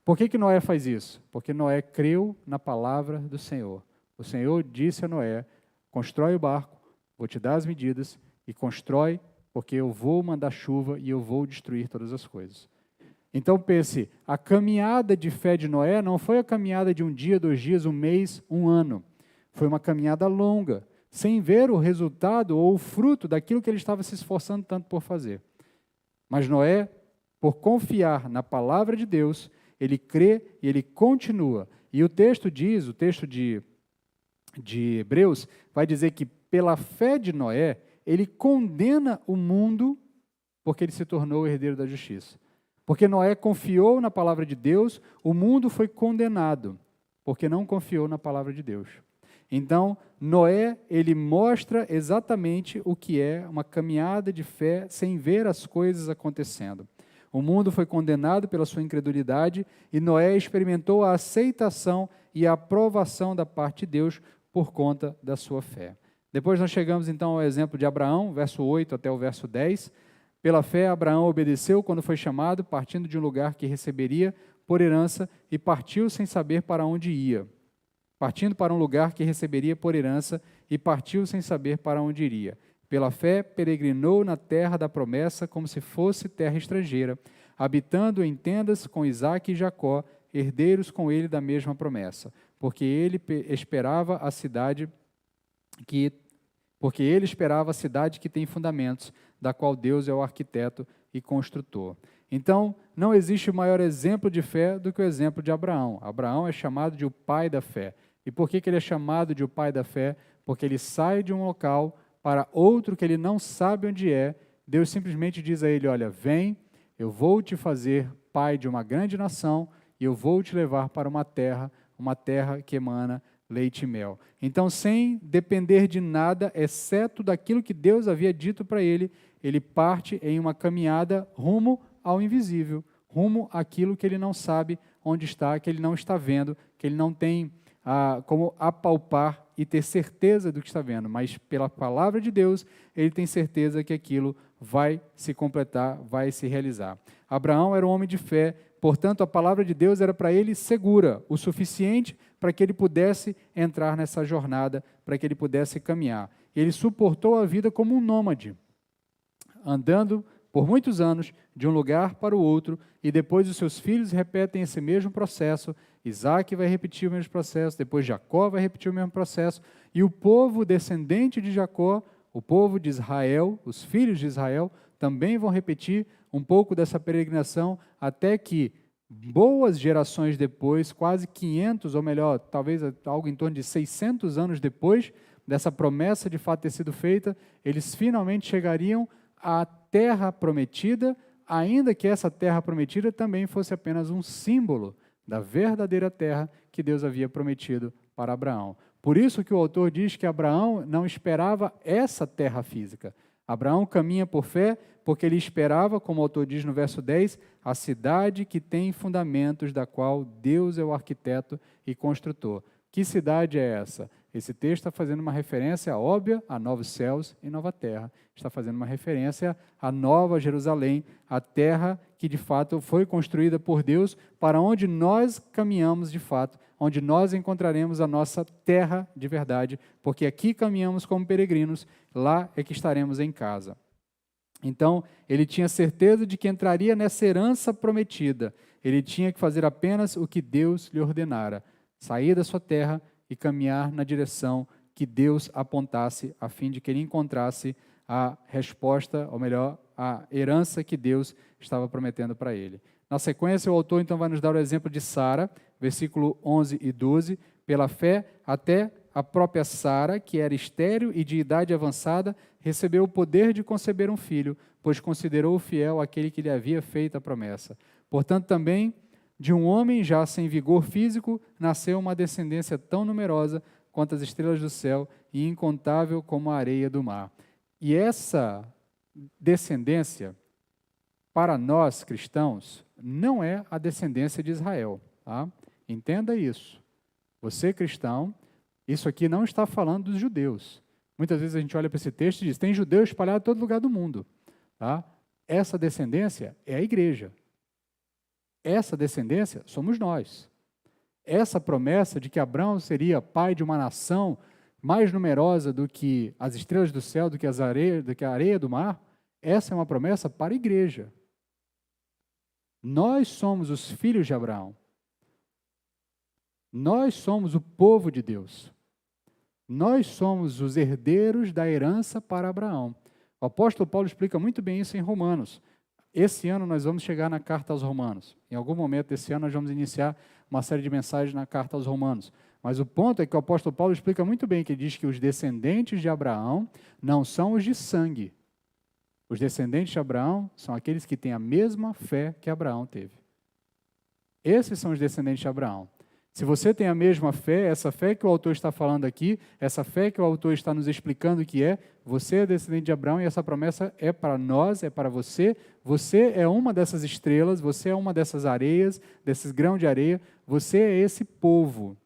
Por que Noé faz isso? Porque Noé creu na palavra do Senhor. O Senhor disse a Noé, constrói o barco, vou te dar as medidas, e constrói, porque eu vou mandar chuva e eu vou destruir todas as coisas. Então pense, a caminhada de fé de Noé não foi a caminhada de um dia, 2 dias, um mês, um ano. Foi uma caminhada longa, sem ver o resultado ou o fruto daquilo que ele estava se esforçando tanto por fazer. Mas Noé, por confiar na palavra de Deus, ele crê e ele continua. E o texto diz, o texto de Hebreus, vai dizer que pela fé de Noé, ele condena o mundo porque ele se tornou o herdeiro da justiça. Porque Noé confiou na palavra de Deus, o mundo foi condenado, porque não confiou na palavra de Deus. Então, Noé, ele mostra exatamente o que é uma caminhada de fé sem ver as coisas acontecendo. O mundo foi condenado pela sua incredulidade e Noé experimentou a aceitação e a aprovação da parte de Deus por conta da sua fé. Depois nós chegamos então ao exemplo de Abraão, verso 8 até o verso 10. Pela fé, Abraão obedeceu quando foi chamado, partindo de um lugar que receberia por herança, e partiu sem saber para onde ia. Partindo para um lugar que receberia por herança, e partiu sem saber para onde iria. Pela fé, peregrinou na terra da promessa, como se fosse terra estrangeira, habitando em tendas com Isaque e Jacó, herdeiros com ele da mesma promessa, porque ele esperava a cidade que tem fundamentos, da qual Deus é o arquiteto e construtor. Então, não existe maior exemplo de fé do que o exemplo de Abraão. Abraão é chamado de o pai da fé. E por que ele é chamado de o pai da fé? Porque ele sai de um local para outro que ele não sabe onde é. Deus simplesmente diz a ele, olha, vem, eu vou te fazer pai de uma grande nação e eu vou te levar para uma terra que emana leite e mel. Então, sem depender de nada, exceto daquilo que Deus havia dito para ele, ele parte em uma caminhada rumo ao invisível, rumo àquilo que ele não sabe onde está, que ele não está vendo, que ele não tem como apalpar e ter certeza do que está vendo, mas pela palavra de Deus, ele tem certeza que aquilo vai se completar, vai se realizar. Abraão era um homem de fé, portanto, a palavra de Deus era para ele segura, o suficiente para que ele pudesse entrar nessa jornada, para que ele pudesse caminhar. Ele suportou a vida como um nômade, andando por muitos anos de um lugar para o outro, e depois os seus filhos repetem esse mesmo processo. Isaac vai repetir o mesmo processo, depois Jacó vai repetir o mesmo processo, e o povo descendente de Jacó, o povo de Israel, os filhos de Israel, também vão repetir um pouco dessa peregrinação, até que, boas gerações depois, quase 500, ou melhor, talvez algo em torno de 600 anos depois dessa promessa de fato ter sido feita, eles finalmente chegariam à terra prometida, ainda que essa terra prometida também fosse apenas um símbolo da verdadeira terra que Deus havia prometido para Abraão. Por isso que o autor diz que Abraão não esperava essa terra física. Abraão caminha por fé porque ele esperava, como o autor diz no verso 10, a cidade que tem fundamentos, da qual Deus é o arquiteto e construtor. Que cidade é essa? Esse texto está fazendo uma referência óbvia a novos céus e nova terra. Está fazendo uma referência à nova Jerusalém, a terra que de fato foi construída por Deus, para onde nós caminhamos de fato, onde nós encontraremos a nossa terra de verdade, porque aqui caminhamos como peregrinos, lá é que estaremos em casa. Então, ele tinha certeza de que entraria nessa herança prometida. Ele tinha que fazer apenas o que Deus lhe ordenara, sair da sua terra e caminhar na direção que Deus apontasse, a fim de que ele encontrasse a resposta, ou melhor, a herança que Deus estava prometendo para ele. Na sequência, o autor então vai nos dar o exemplo de Sara, versículo 11 e 12. Pela fé, até a própria Sara, que era estéril e de idade avançada, recebeu o poder de conceber um filho, pois considerou fiel aquele que lhe havia feito a promessa. Portanto, também de um homem já sem vigor físico, nasceu uma descendência tão numerosa quanto as estrelas do céu e incontável como a areia do mar. E essa descendência, para nós cristãos, não é a descendência de Israel. Tá? Entenda isso. Você cristão, isso aqui não está falando dos judeus. Muitas vezes a gente olha para esse texto e diz, tem judeu espalhado em todo lugar do mundo. Tá? Essa descendência é a igreja. Essa descendência somos nós. Essa promessa de que Abraão seria pai de uma nação mais numerosa do que as estrelas do céu, do que a areia do mar, essa é uma promessa para a igreja. Nós somos os filhos de Abraão. Nós somos o povo de Deus. Nós somos os herdeiros da herança para Abraão. O apóstolo Paulo explica muito bem isso em Romanos. Esse ano nós vamos chegar na carta aos Romanos. Em algum momento desse ano nós vamos iniciar uma série de mensagens na carta aos Romanos. Mas o ponto é que o apóstolo Paulo explica muito bem, que ele diz que os descendentes de Abraão não são os de sangue. Os descendentes de Abraão são aqueles que têm a mesma fé que Abraão teve. Esses são os descendentes de Abraão. Se você tem a mesma fé, essa fé que o autor está falando aqui, essa fé que o autor está nos explicando que você é descendente de Abraão e essa promessa é para nós, é para você. Você é uma dessas estrelas, você é uma dessas areias, desses grãos de areia, você é esse povo.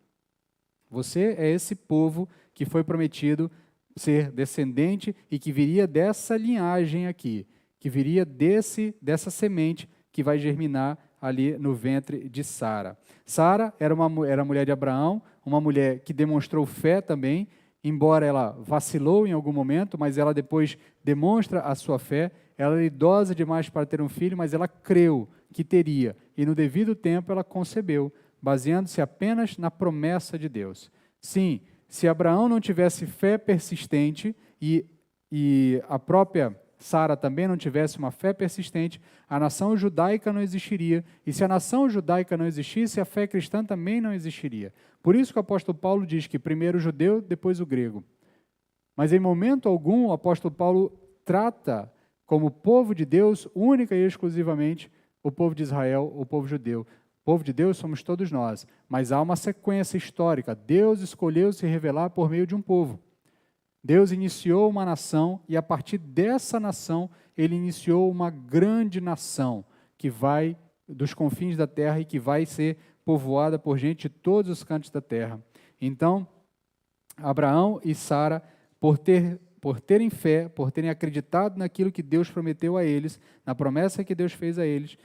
Você é esse povo que foi prometido ser descendente e que viria dessa linhagem aqui, que viria dessa semente que vai germinar ali no ventre de Sara. Sara era a mulher de Abraão, uma mulher que demonstrou fé também, embora ela vacilou em algum momento, mas ela depois demonstra a sua fé. Ela era idosa demais para ter um filho, mas ela creu que teria, e no devido tempo ela concebeu, baseando-se apenas na promessa de Deus. Sim, se Abraão não tivesse fé persistente e a própria Sara também não tivesse uma fé persistente, a nação judaica não existiria. E se a nação judaica não existisse, a fé cristã também não existiria. Por isso que o apóstolo Paulo diz que primeiro o judeu, depois o grego. Mas em momento algum o apóstolo Paulo trata como povo de Deus, única e exclusivamente, o povo de Israel, o povo judeu. O povo de Deus somos todos nós, mas há uma sequência histórica. Deus escolheu se revelar por meio de um povo. Deus iniciou uma nação e a partir dessa nação ele iniciou uma grande nação que vai dos confins da terra e que vai ser povoada por gente de todos os cantos da terra. Então, Abraão e Sara, por terem fé, por terem acreditado naquilo que Deus prometeu a eles, na promessa que Deus fez a eles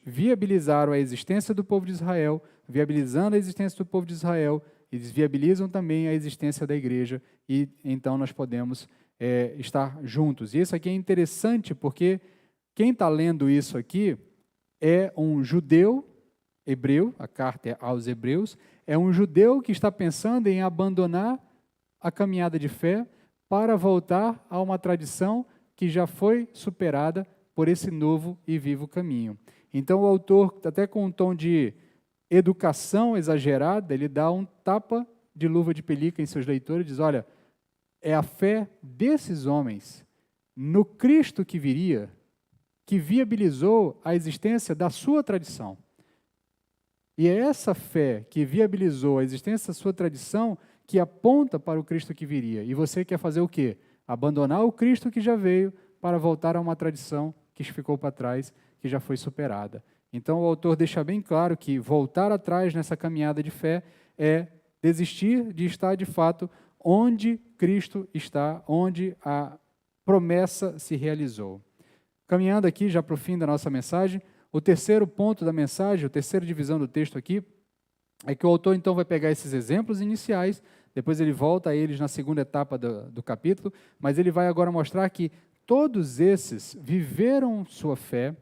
viabilizaram a existência do povo de Israel, viabilizando a existência do povo de Israel, eles viabilizam também a existência da igreja e então nós podemos estar juntos. E isso aqui é interessante porque quem está lendo isso aqui é um judeu hebreu, a carta é aos hebreus, é um judeu que está pensando em abandonar a caminhada de fé para voltar a uma tradição que já foi superada por esse novo e vivo caminho. Então o autor, até com um tom de educação exagerada, ele dá um tapa de luva de pelica em seus leitores e diz, olha, é a fé desses homens no Cristo que viria, que viabilizou a existência da sua tradição. E é essa fé que viabilizou a existência da sua tradição que aponta para o Cristo que viria. E você quer fazer o quê? Abandonar o Cristo que já veio para voltar a uma tradição que ficou para trás, que já foi superada. Então o autor deixa bem claro que voltar atrás nessa caminhada de fé é desistir de estar de fato onde Cristo está, onde a promessa se realizou. Caminhando aqui já para o fim da nossa mensagem, o terceiro ponto da mensagem, a terceira divisão do texto aqui, é que o autor então vai pegar esses exemplos iniciais, depois ele volta a eles na segunda etapa do capítulo, mas ele vai agora mostrar que todos esses viveram sua fé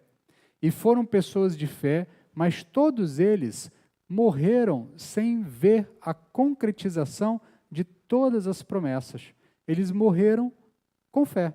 e foram pessoas de fé, mas todos eles morreram sem ver a concretização de todas as promessas. Eles morreram com fé.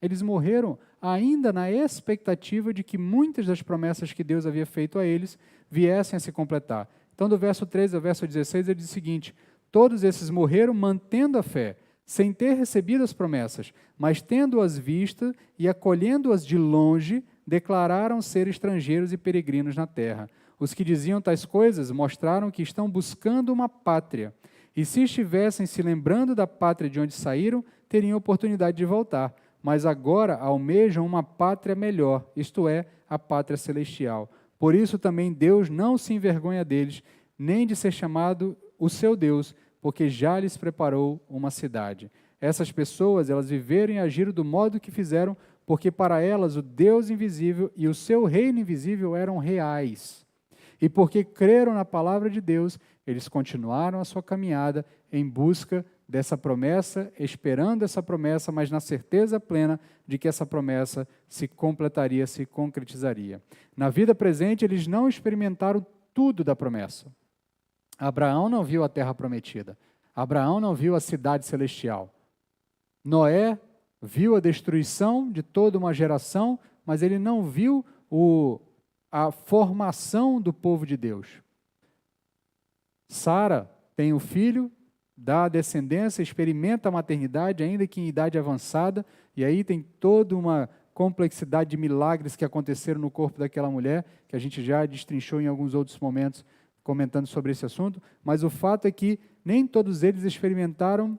Eles morreram ainda na expectativa de que muitas das promessas que Deus havia feito a eles viessem a se completar. Então, do verso 13 ao verso 16, ele diz o seguinte: todos esses morreram mantendo a fé, sem ter recebido as promessas, mas tendo-as visto e acolhendo-as de longe, declararam ser estrangeiros e peregrinos na terra. Os que diziam tais coisas mostraram que estão buscando uma pátria, e se estivessem se lembrando da pátria de onde saíram, teriam oportunidade de voltar. Mas agora almejam uma pátria melhor, isto é, a pátria celestial. Por isso também Deus não se envergonha deles, nem de ser chamado o seu Deus, porque já lhes preparou uma cidade. Essas pessoas, elas viveram e agiram do modo que fizeram, porque para elas o Deus invisível e o seu reino invisível eram reais. E porque creram na palavra de Deus, eles continuaram a sua caminhada em busca dessa promessa, esperando essa promessa, mas na certeza plena de que essa promessa se completaria, se concretizaria. Na vida presente, eles não experimentaram tudo da promessa. Abraão não viu a terra prometida. Abraão não viu a cidade celestial. Noé viu a destruição de toda uma geração, mas ele não viu a formação do povo de Deus. Sara tem o filho, dá a descendência, experimenta a maternidade, ainda que em idade avançada, e aí tem toda uma complexidade de milagres que aconteceram no corpo daquela mulher, que a gente já destrinchou em alguns outros momentos, comentando sobre esse assunto, mas o fato é que nem todos eles experimentaram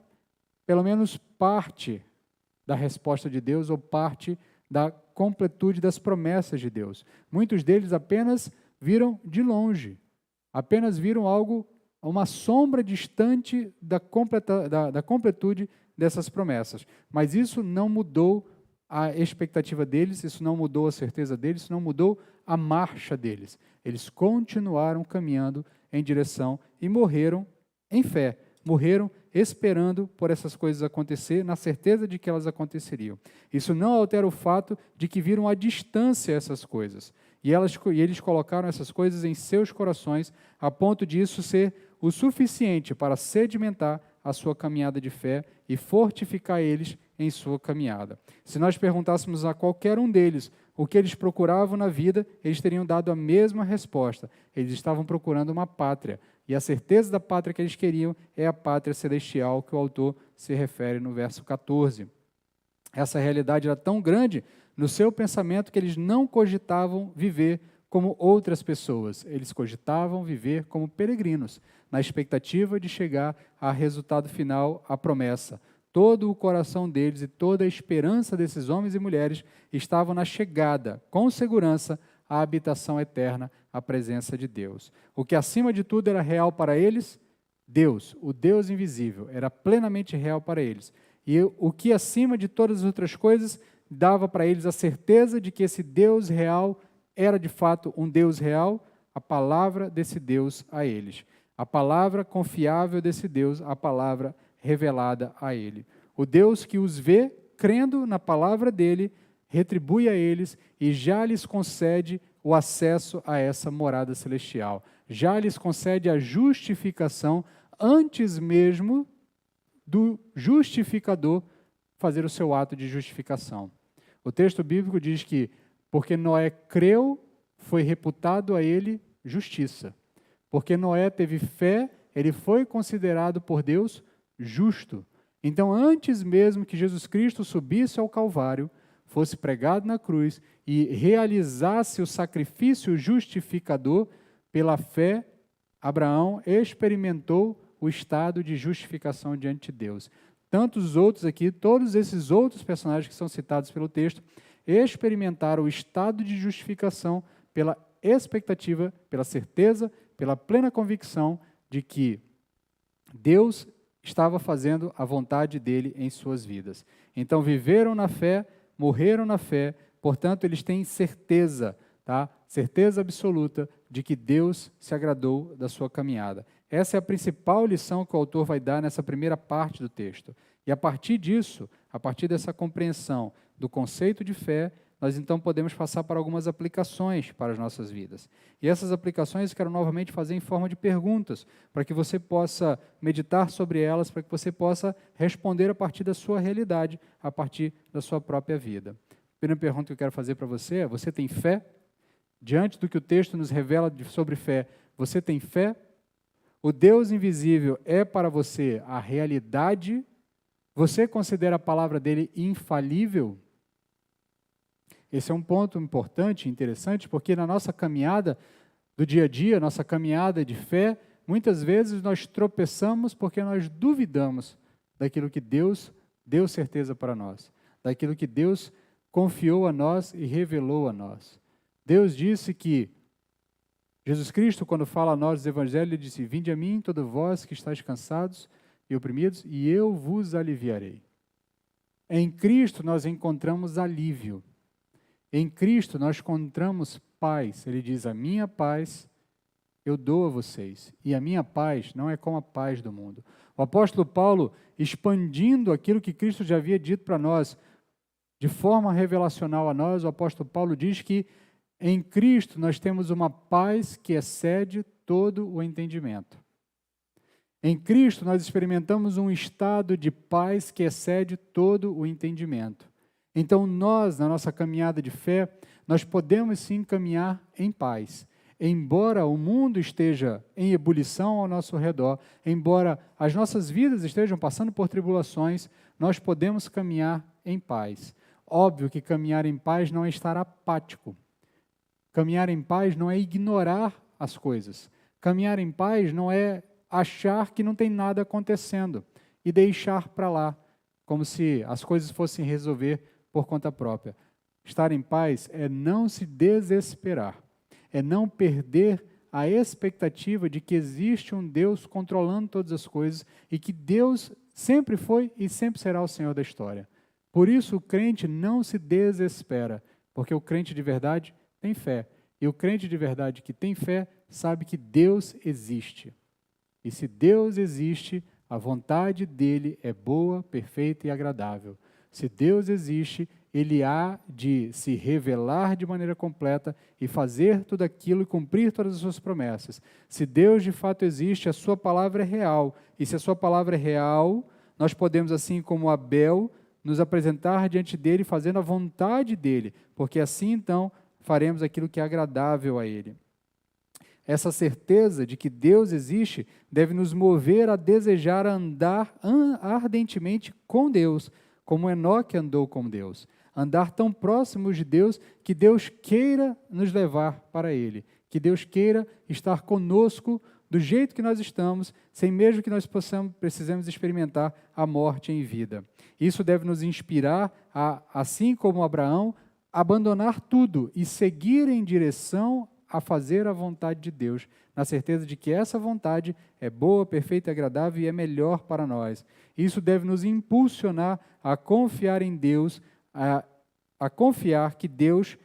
pelo menos parte da resposta de Deus ou parte da completude das promessas de Deus. Muitos deles apenas viram de longe, apenas viram algo, uma sombra distante da completude dessas promessas. Mas isso não mudou a expectativa deles, isso não mudou a certeza deles, isso não mudou a marcha deles. Eles continuaram caminhando em direção e morreram em fé, morreram esperando por essas coisas acontecer, na certeza de que elas aconteceriam. Isso não altera o fato de que viram à distância essas coisas. E eles colocaram essas coisas em seus corações, a ponto de isso ser o suficiente para sedimentar a sua caminhada de fé e fortificar eles em sua caminhada. Se nós perguntássemos a qualquer um deles o que eles procuravam na vida, eles teriam dado a mesma resposta. Eles estavam procurando uma pátria. E a certeza da pátria que eles queriam é a pátria celestial que o autor se refere no verso 14. Essa realidade era tão grande no seu pensamento que eles não cogitavam viver como outras pessoas. Eles cogitavam viver como peregrinos, na expectativa de chegar ao resultado final, a promessa. Todo o coração deles e toda a esperança desses homens e mulheres estavam na chegada, com segurança, à habitação eterna, à presença de Deus. O que acima de tudo era real para eles, Deus, o Deus invisível, era plenamente real para eles. E o que acima de todas as outras coisas dava para eles a certeza de que esse Deus real era de fato um Deus real, a palavra desse Deus a eles. A palavra confiável desse Deus, a palavra revelada a ele. O Deus que os vê, crendo na palavra dele, retribui a eles e já lhes concede o acesso a essa morada celestial. Já lhes concede a justificação antes mesmo do justificador fazer o seu ato de justificação. O texto bíblico diz que, porque Noé creu, foi reputado a ele justiça. Porque Noé teve fé, ele foi considerado por Deus justo. Então, antes mesmo que Jesus Cristo subisse ao Calvário, fosse pregado na cruz e realizasse o sacrifício justificador, pela fé, Abraão experimentou o estado de justificação diante de Deus. Tantos outros aqui, todos esses outros personagens que são citados pelo texto, experimentaram o estado de justificação pela expectativa, pela certeza, pela plena convicção de que Deus estava fazendo a vontade dele em suas vidas. Então, viveram na fé, morreram na fé, portanto, eles têm certeza, tá? Certeza absoluta de que Deus se agradou da sua caminhada. Essa é a principal lição que o autor vai dar nessa primeira parte do texto. E a partir disso, a partir dessa compreensão do conceito de fé, nós então podemos passar para algumas aplicações para as nossas vidas. E essas aplicações eu quero novamente fazer em forma de perguntas, para que você possa meditar sobre elas, para que você possa responder a partir da sua realidade, a partir da sua própria vida. A primeira pergunta que eu quero fazer para você é: você tem fé? Diante do que o texto nos revela sobre fé, você tem fé? O Deus invisível é para você a realidade? Você considera a palavra dele infalível? Esse é um ponto importante e interessante, porque na nossa caminhada do dia a dia, nossa caminhada de fé, muitas vezes nós tropeçamos porque nós duvidamos daquilo que Deus deu certeza para nós, daquilo que Deus confiou a nós e revelou a nós. Deus disse que, Jesus Cristo, quando fala a nós do Evangelho, ele disse: vinde a mim, todos vós que estáis cansados e oprimidos, e eu vos aliviarei. Em Cristo nós encontramos alívio. Em Cristo nós encontramos paz. Ele diz: a minha paz eu dou a vocês. E a minha paz não é como a paz do mundo. O apóstolo Paulo, expandindo aquilo que Cristo já havia dito para nós, de forma revelacional a nós, o apóstolo Paulo diz que em Cristo nós temos uma paz que excede todo o entendimento. Em Cristo nós experimentamos um estado de paz que excede todo o entendimento. Então nós, na nossa caminhada de fé, nós podemos sim caminhar em paz. embora o mundo esteja em ebulição ao nosso redor, embora as nossas vidas estejam passando por tribulações, nós podemos caminhar em paz. Óbvio que caminhar em paz não é estar apático. Caminhar em paz não é ignorar as coisas. Caminhar em paz não é achar que não tem nada acontecendo e deixar para lá, como se as coisas fossem resolver por conta própria. Estar em paz é não se desesperar, é não perder a expectativa de que existe um Deus controlando todas as coisas e que Deus sempre foi e sempre será o Senhor da história. Por isso o crente não se desespera, porque o crente de verdade tem fé. E o crente de verdade que tem fé sabe que Deus existe. E se Deus existe, a vontade dele é boa, perfeita e agradável. Se Deus existe, Ele há de se revelar de maneira completa e fazer tudo aquilo e cumprir todas as suas promessas. Se Deus de fato existe, a sua palavra é real. E se a sua palavra é real, nós podemos, assim como Abel, nos apresentar diante dele fazendo a vontade dele, porque assim então faremos aquilo que é agradável a ele. Essa certeza de que Deus existe deve nos mover a desejar andar ardentemente com Deus, como Enoque andou com Deus. Andar tão próximos de Deus que Deus queira nos levar para Ele, que Deus queira estar conosco do jeito que nós estamos, sem mesmo que nós precisemos experimentar a morte em vida. Isso deve nos inspirar a, assim como Abraão, abandonar tudo e seguir em direção a fazer a vontade de Deus, na certeza de que essa vontade é boa, perfeita e agradável e é melhor para nós. Isso deve nos impulsionar a confiar em Deus, a confiar que Deus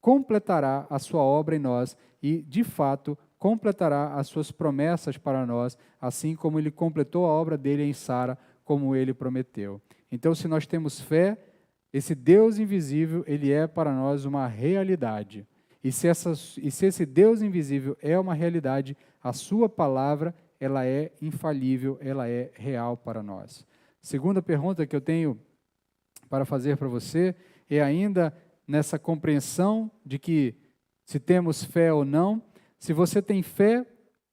completará a sua obra em nós e, de fato, completará as suas promessas para nós, assim como Ele completou a obra dele em Sara, como Ele prometeu. Então, se nós temos fé, esse Deus invisível, Ele é para nós uma realidade. E se esse Deus invisível é uma realidade, a sua palavra, ela é infalível, ela é real para nós. Segunda pergunta que eu tenho para fazer para você é ainda nessa compreensão de que se temos fé ou não. Se você tem fé,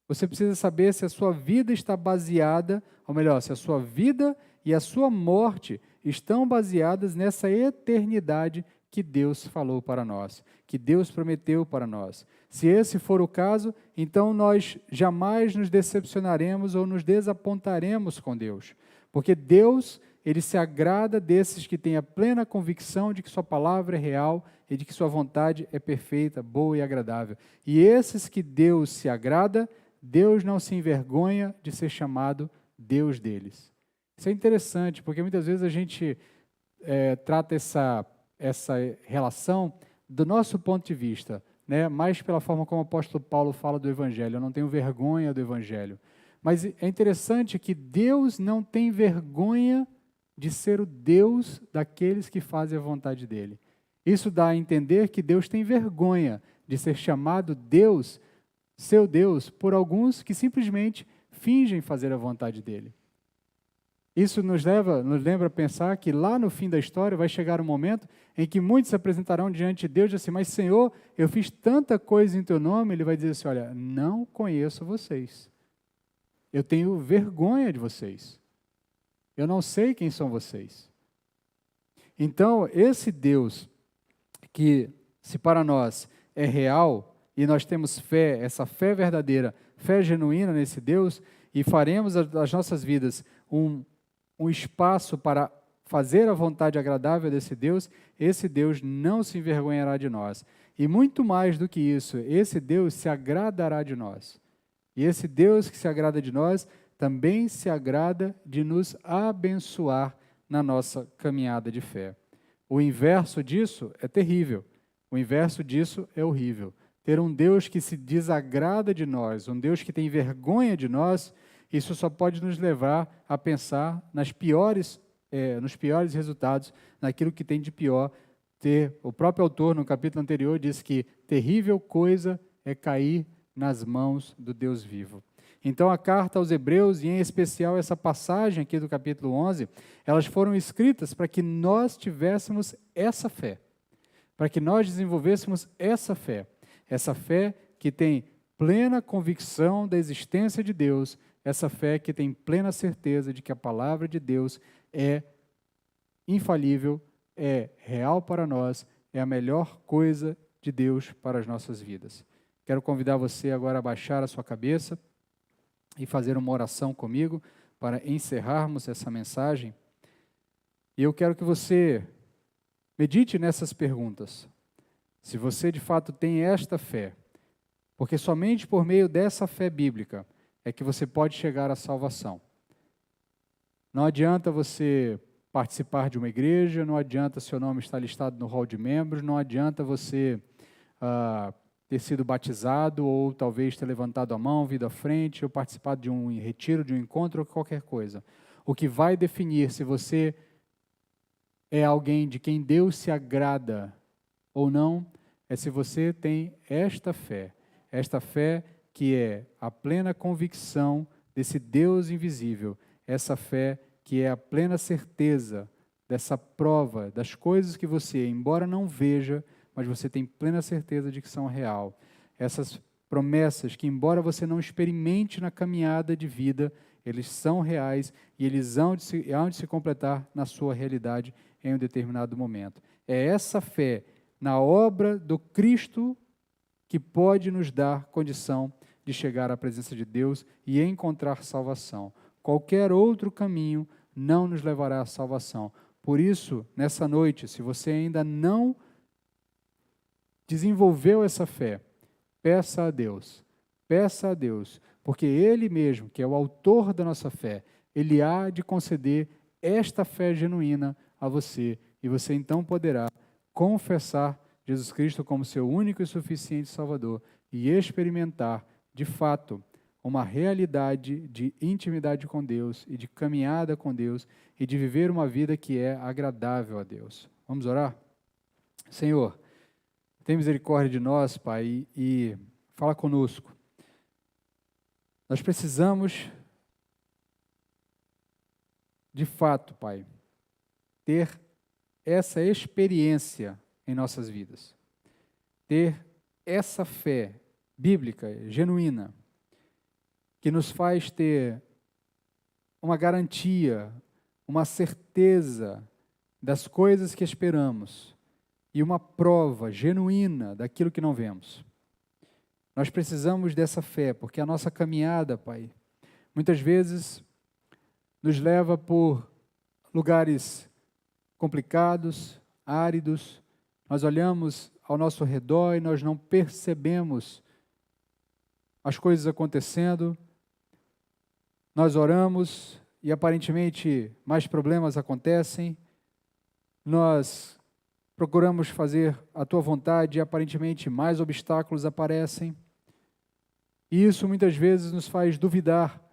você precisa saber se a sua vida está baseada, ou melhor, se a sua vida e a sua morte estão baseadas nessa eternidade que Deus falou para nós, que Deus prometeu para nós. Se esse for o caso, então nós jamais nos decepcionaremos ou nos desapontaremos com Deus, porque Deus, Ele se agrada desses que têm a plena convicção de que sua palavra é real e de que sua vontade é perfeita, boa e agradável. E esses que Deus se agrada, Deus não se envergonha de ser chamado Deus deles. Isso é interessante, porque muitas vezes a gente trata essa relação do nosso ponto de vista, né? Mais pela forma como o apóstolo Paulo fala do Evangelho. Eu não tenho vergonha do Evangelho. Mas é interessante que Deus não tem vergonha de ser o Deus daqueles que fazem a vontade dele. Isso dá a entender que Deus tem vergonha de ser chamado Deus, seu Deus, por alguns que simplesmente fingem fazer a vontade dele. Isso nos lembra a pensar que lá no fim da história vai chegar um momento em que muitos se apresentarão diante de Deus e dizem assim, mas Senhor, eu fiz tanta coisa em teu nome. Ele vai dizer assim, olha, não conheço vocês. Eu tenho vergonha de vocês. Eu não sei quem são vocês. Então, esse Deus que, se para nós é real e nós temos fé, essa fé verdadeira, fé genuína nesse Deus, e faremos das nossas vidas um espaço para fazer a vontade agradável desse Deus, esse Deus não se envergonhará de nós. E muito mais do que isso, esse Deus se agradará de nós. E esse Deus que se agrada de nós, também se agrada de nos abençoar na nossa caminhada de fé. O inverso disso é terrível. O inverso disso é horrível. Ter um Deus que se desagrada de nós, um Deus que tem vergonha de nós, isso só pode nos levar a pensar nos piores resultados, naquilo que tem de pior. O próprio autor, no capítulo anterior, diz que terrível coisa é cair nas mãos do Deus vivo. Então, a carta aos Hebreus, e em especial essa passagem aqui do capítulo 11, elas foram escritas para que nós tivéssemos essa fé, para que nós desenvolvêssemos essa fé. essa fé que tem plena convicção da existência de Deus, essa fé que tem plena certeza de que a palavra de Deus é infalível, é real para nós, é a melhor coisa de Deus para as nossas vidas. Quero convidar você agora a baixar a sua cabeça e fazer uma oração comigo para encerrarmos essa mensagem. E eu quero que você medite nessas perguntas. Se você de fato tem esta fé, porque somente por meio dessa fé bíblica é que você pode chegar à salvação. Não adianta você participar de uma igreja, não adianta seu nome estar listado no hall de membros, não adianta você ter sido batizado ou talvez ter levantado a mão, vindo à frente, ou participado de um retiro, de um encontro ou qualquer coisa. O que vai definir se você é alguém de quem Deus se agrada ou não, é se você tem esta fé que é a plena convicção desse Deus invisível, essa fé que é a plena certeza dessa prova, das coisas que você, embora não veja, mas você tem plena certeza de que são real. Essas promessas que, embora você não experimente na caminhada de vida, eles são reais e eles hão de se completar na sua realidade em um determinado momento. É essa fé na obra do Cristo que pode nos dar condição de chegar à presença de Deus e encontrar salvação. Qualquer outro caminho não nos levará à salvação. Por isso, nessa noite, se você ainda não desenvolveu essa fé, peça a Deus, porque Ele mesmo, que é o autor da nossa fé, Ele há de conceder esta fé genuína a você, e você então poderá confessar Jesus Cristo como seu único e suficiente Salvador e experimentar, de fato, uma realidade de intimidade com Deus e de caminhada com Deus e de viver uma vida que é agradável a Deus. Vamos orar? Senhor, tem misericórdia de nós, Pai, e fala conosco. Nós precisamos, de fato, Pai, ter essa experiência em nossas vidas. Ter essa fé bíblica, genuína, que nos faz ter uma garantia, uma certeza das coisas que esperamos e uma prova genuína daquilo que não vemos. Nós precisamos dessa fé, porque a nossa caminhada, Pai, muitas vezes nos leva por lugares complicados, áridos. Nós olhamos ao nosso redor e nós não percebemos as coisas acontecendo. Nós oramos e aparentemente mais problemas acontecem. Nós procuramos fazer a Tua vontade e aparentemente mais obstáculos aparecem. E isso muitas vezes nos faz duvidar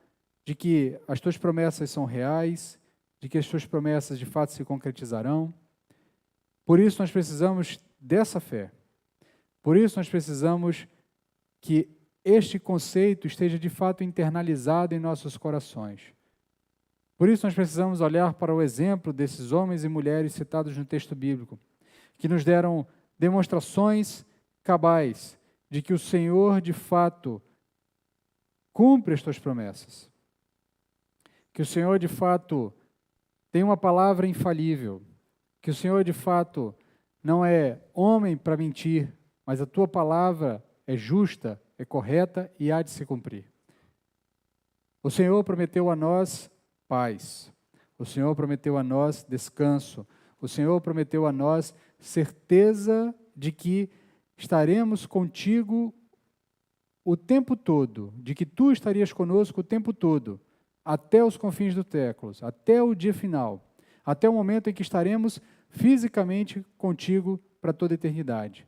de que as Tuas promessas são reais, de que as Tuas promessas de fato se concretizarão. Por isso nós precisamos dessa fé. Por isso nós precisamos que este conceito esteja de fato internalizado em nossos corações. Por isso nós precisamos olhar para o exemplo desses homens e mulheres citados no texto bíblico, que nos deram demonstrações cabais de que o Senhor de fato cumpre as Tuas promessas. Que o Senhor de fato tem uma palavra infalível. Que o Senhor de fato não é homem para mentir, mas a Tua palavra é justa, é correta e há de se cumprir. O Senhor prometeu a nós paz. O Senhor prometeu a nós descanso. O Senhor prometeu a nós certeza de que estaremos contigo o tempo todo, de que Tu estarias conosco o tempo todo, até os confins do séculos, até o dia final, até o momento em que estaremos fisicamente contigo para toda a eternidade.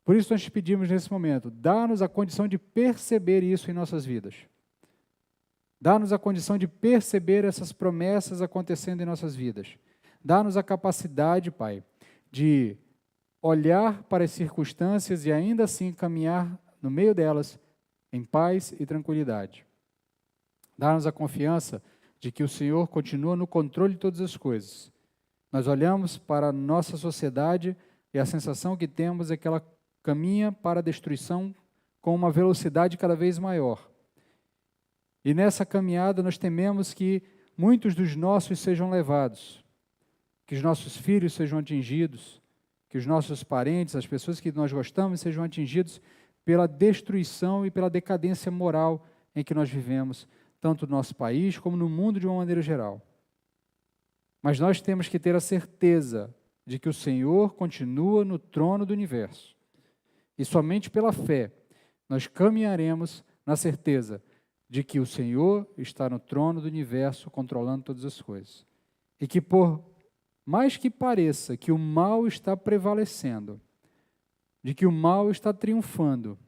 Por isso nós te pedimos nesse momento, dá-nos a condição de perceber isso em nossas vidas. Dá-nos a condição de perceber essas promessas acontecendo em nossas vidas. Dá-nos a capacidade, Pai, de olhar para as circunstâncias e ainda assim caminhar no meio delas em paz e tranquilidade. Dá-nos a confiança de que o Senhor continua no controle de todas as coisas. Nós olhamos para a nossa sociedade e a sensação que temos é que ela caminha para a destruição com uma velocidade cada vez maior. E nessa caminhada nós tememos que muitos dos nossos sejam levados, que os nossos filhos sejam atingidos, que os nossos parentes, as pessoas que nós gostamos, sejam atingidos pela destruição e pela decadência moral em que nós vivemos, tanto no nosso país como no mundo de uma maneira geral. Mas nós temos que ter a certeza de que o Senhor continua no trono do universo. E somente pela fé nós caminharemos na certeza de que o Senhor está no trono do universo, controlando todas as coisas. E que por mais que pareça que o mal está prevalecendo, de que o mal está triunfando,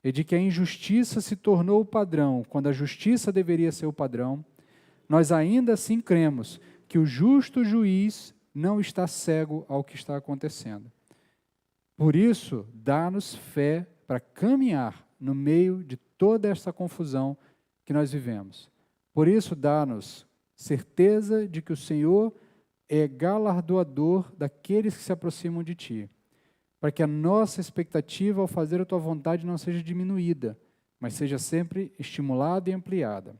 e de que a injustiça se tornou o padrão, quando a justiça deveria ser o padrão, nós ainda assim cremos que o justo juiz não está cego ao que está acontecendo. Por isso, dá-nos fé para caminhar no meio de toda esta confusão que nós vivemos. Por isso, dá-nos certeza de que o Senhor é galardoador daqueles que se aproximam de Ti, para que a nossa expectativa ao fazer a Tua vontade não seja diminuída, mas seja sempre estimulada e ampliada.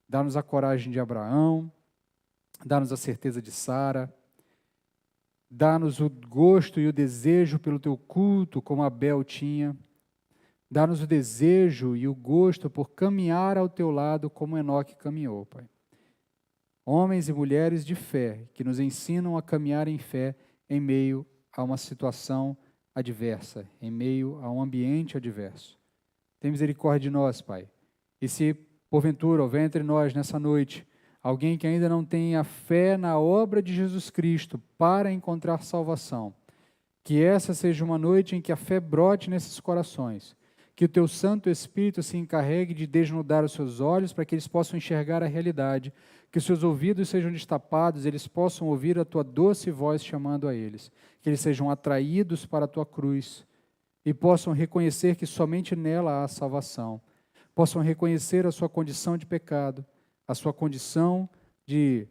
Dá-nos a coragem de Abraão, dá-nos a certeza de Sara, dá-nos o gosto e o desejo pelo Teu culto, como Abel tinha, dá-nos o desejo e o gosto por caminhar ao Teu lado, como Enoque caminhou, Pai. Homens e mulheres de fé, que nos ensinam a caminhar em fé em meio a uma situação adversa, em meio a um ambiente adverso. Tem misericórdia de nós, Pai. E se, porventura, houver entre nós nessa noite alguém que ainda não tenha fé na obra de Jesus Cristo para encontrar salvação, que essa seja uma noite em que a fé brote nesses corações, que o Teu Santo Espírito se encarregue de desnudar os seus olhos para que eles possam enxergar a realidade, que os seus ouvidos sejam destapados, eles possam ouvir a Tua doce voz chamando a eles, que eles sejam atraídos para a Tua cruz e possam reconhecer que somente nela há salvação, possam reconhecer a sua condição de pecado, a sua condição de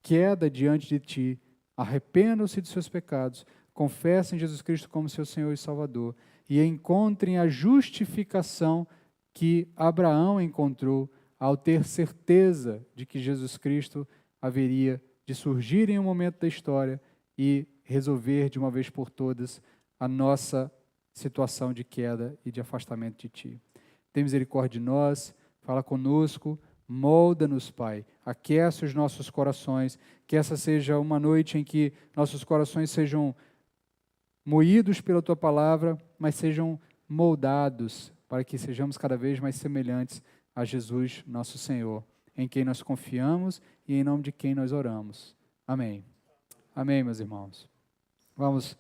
queda diante de Ti, arrependam-se de seus pecados, confessem Jesus Cristo como seu Senhor e Salvador e encontrem a justificação que Abraão encontrou ao ter certeza de que Jesus Cristo haveria de surgir em um momento da história e resolver de uma vez por todas a nossa situação de queda e de afastamento de Ti. Tem misericórdia de nós, fala conosco, molda-nos, Pai, aquece os nossos corações, que essa seja uma noite em que nossos corações sejam moídos pela Tua palavra, mas sejam moldados para que sejamos cada vez mais semelhantes a Jesus, nosso Senhor, em quem nós confiamos e em nome de quem nós oramos. Amém. Amém, meus irmãos. Vamos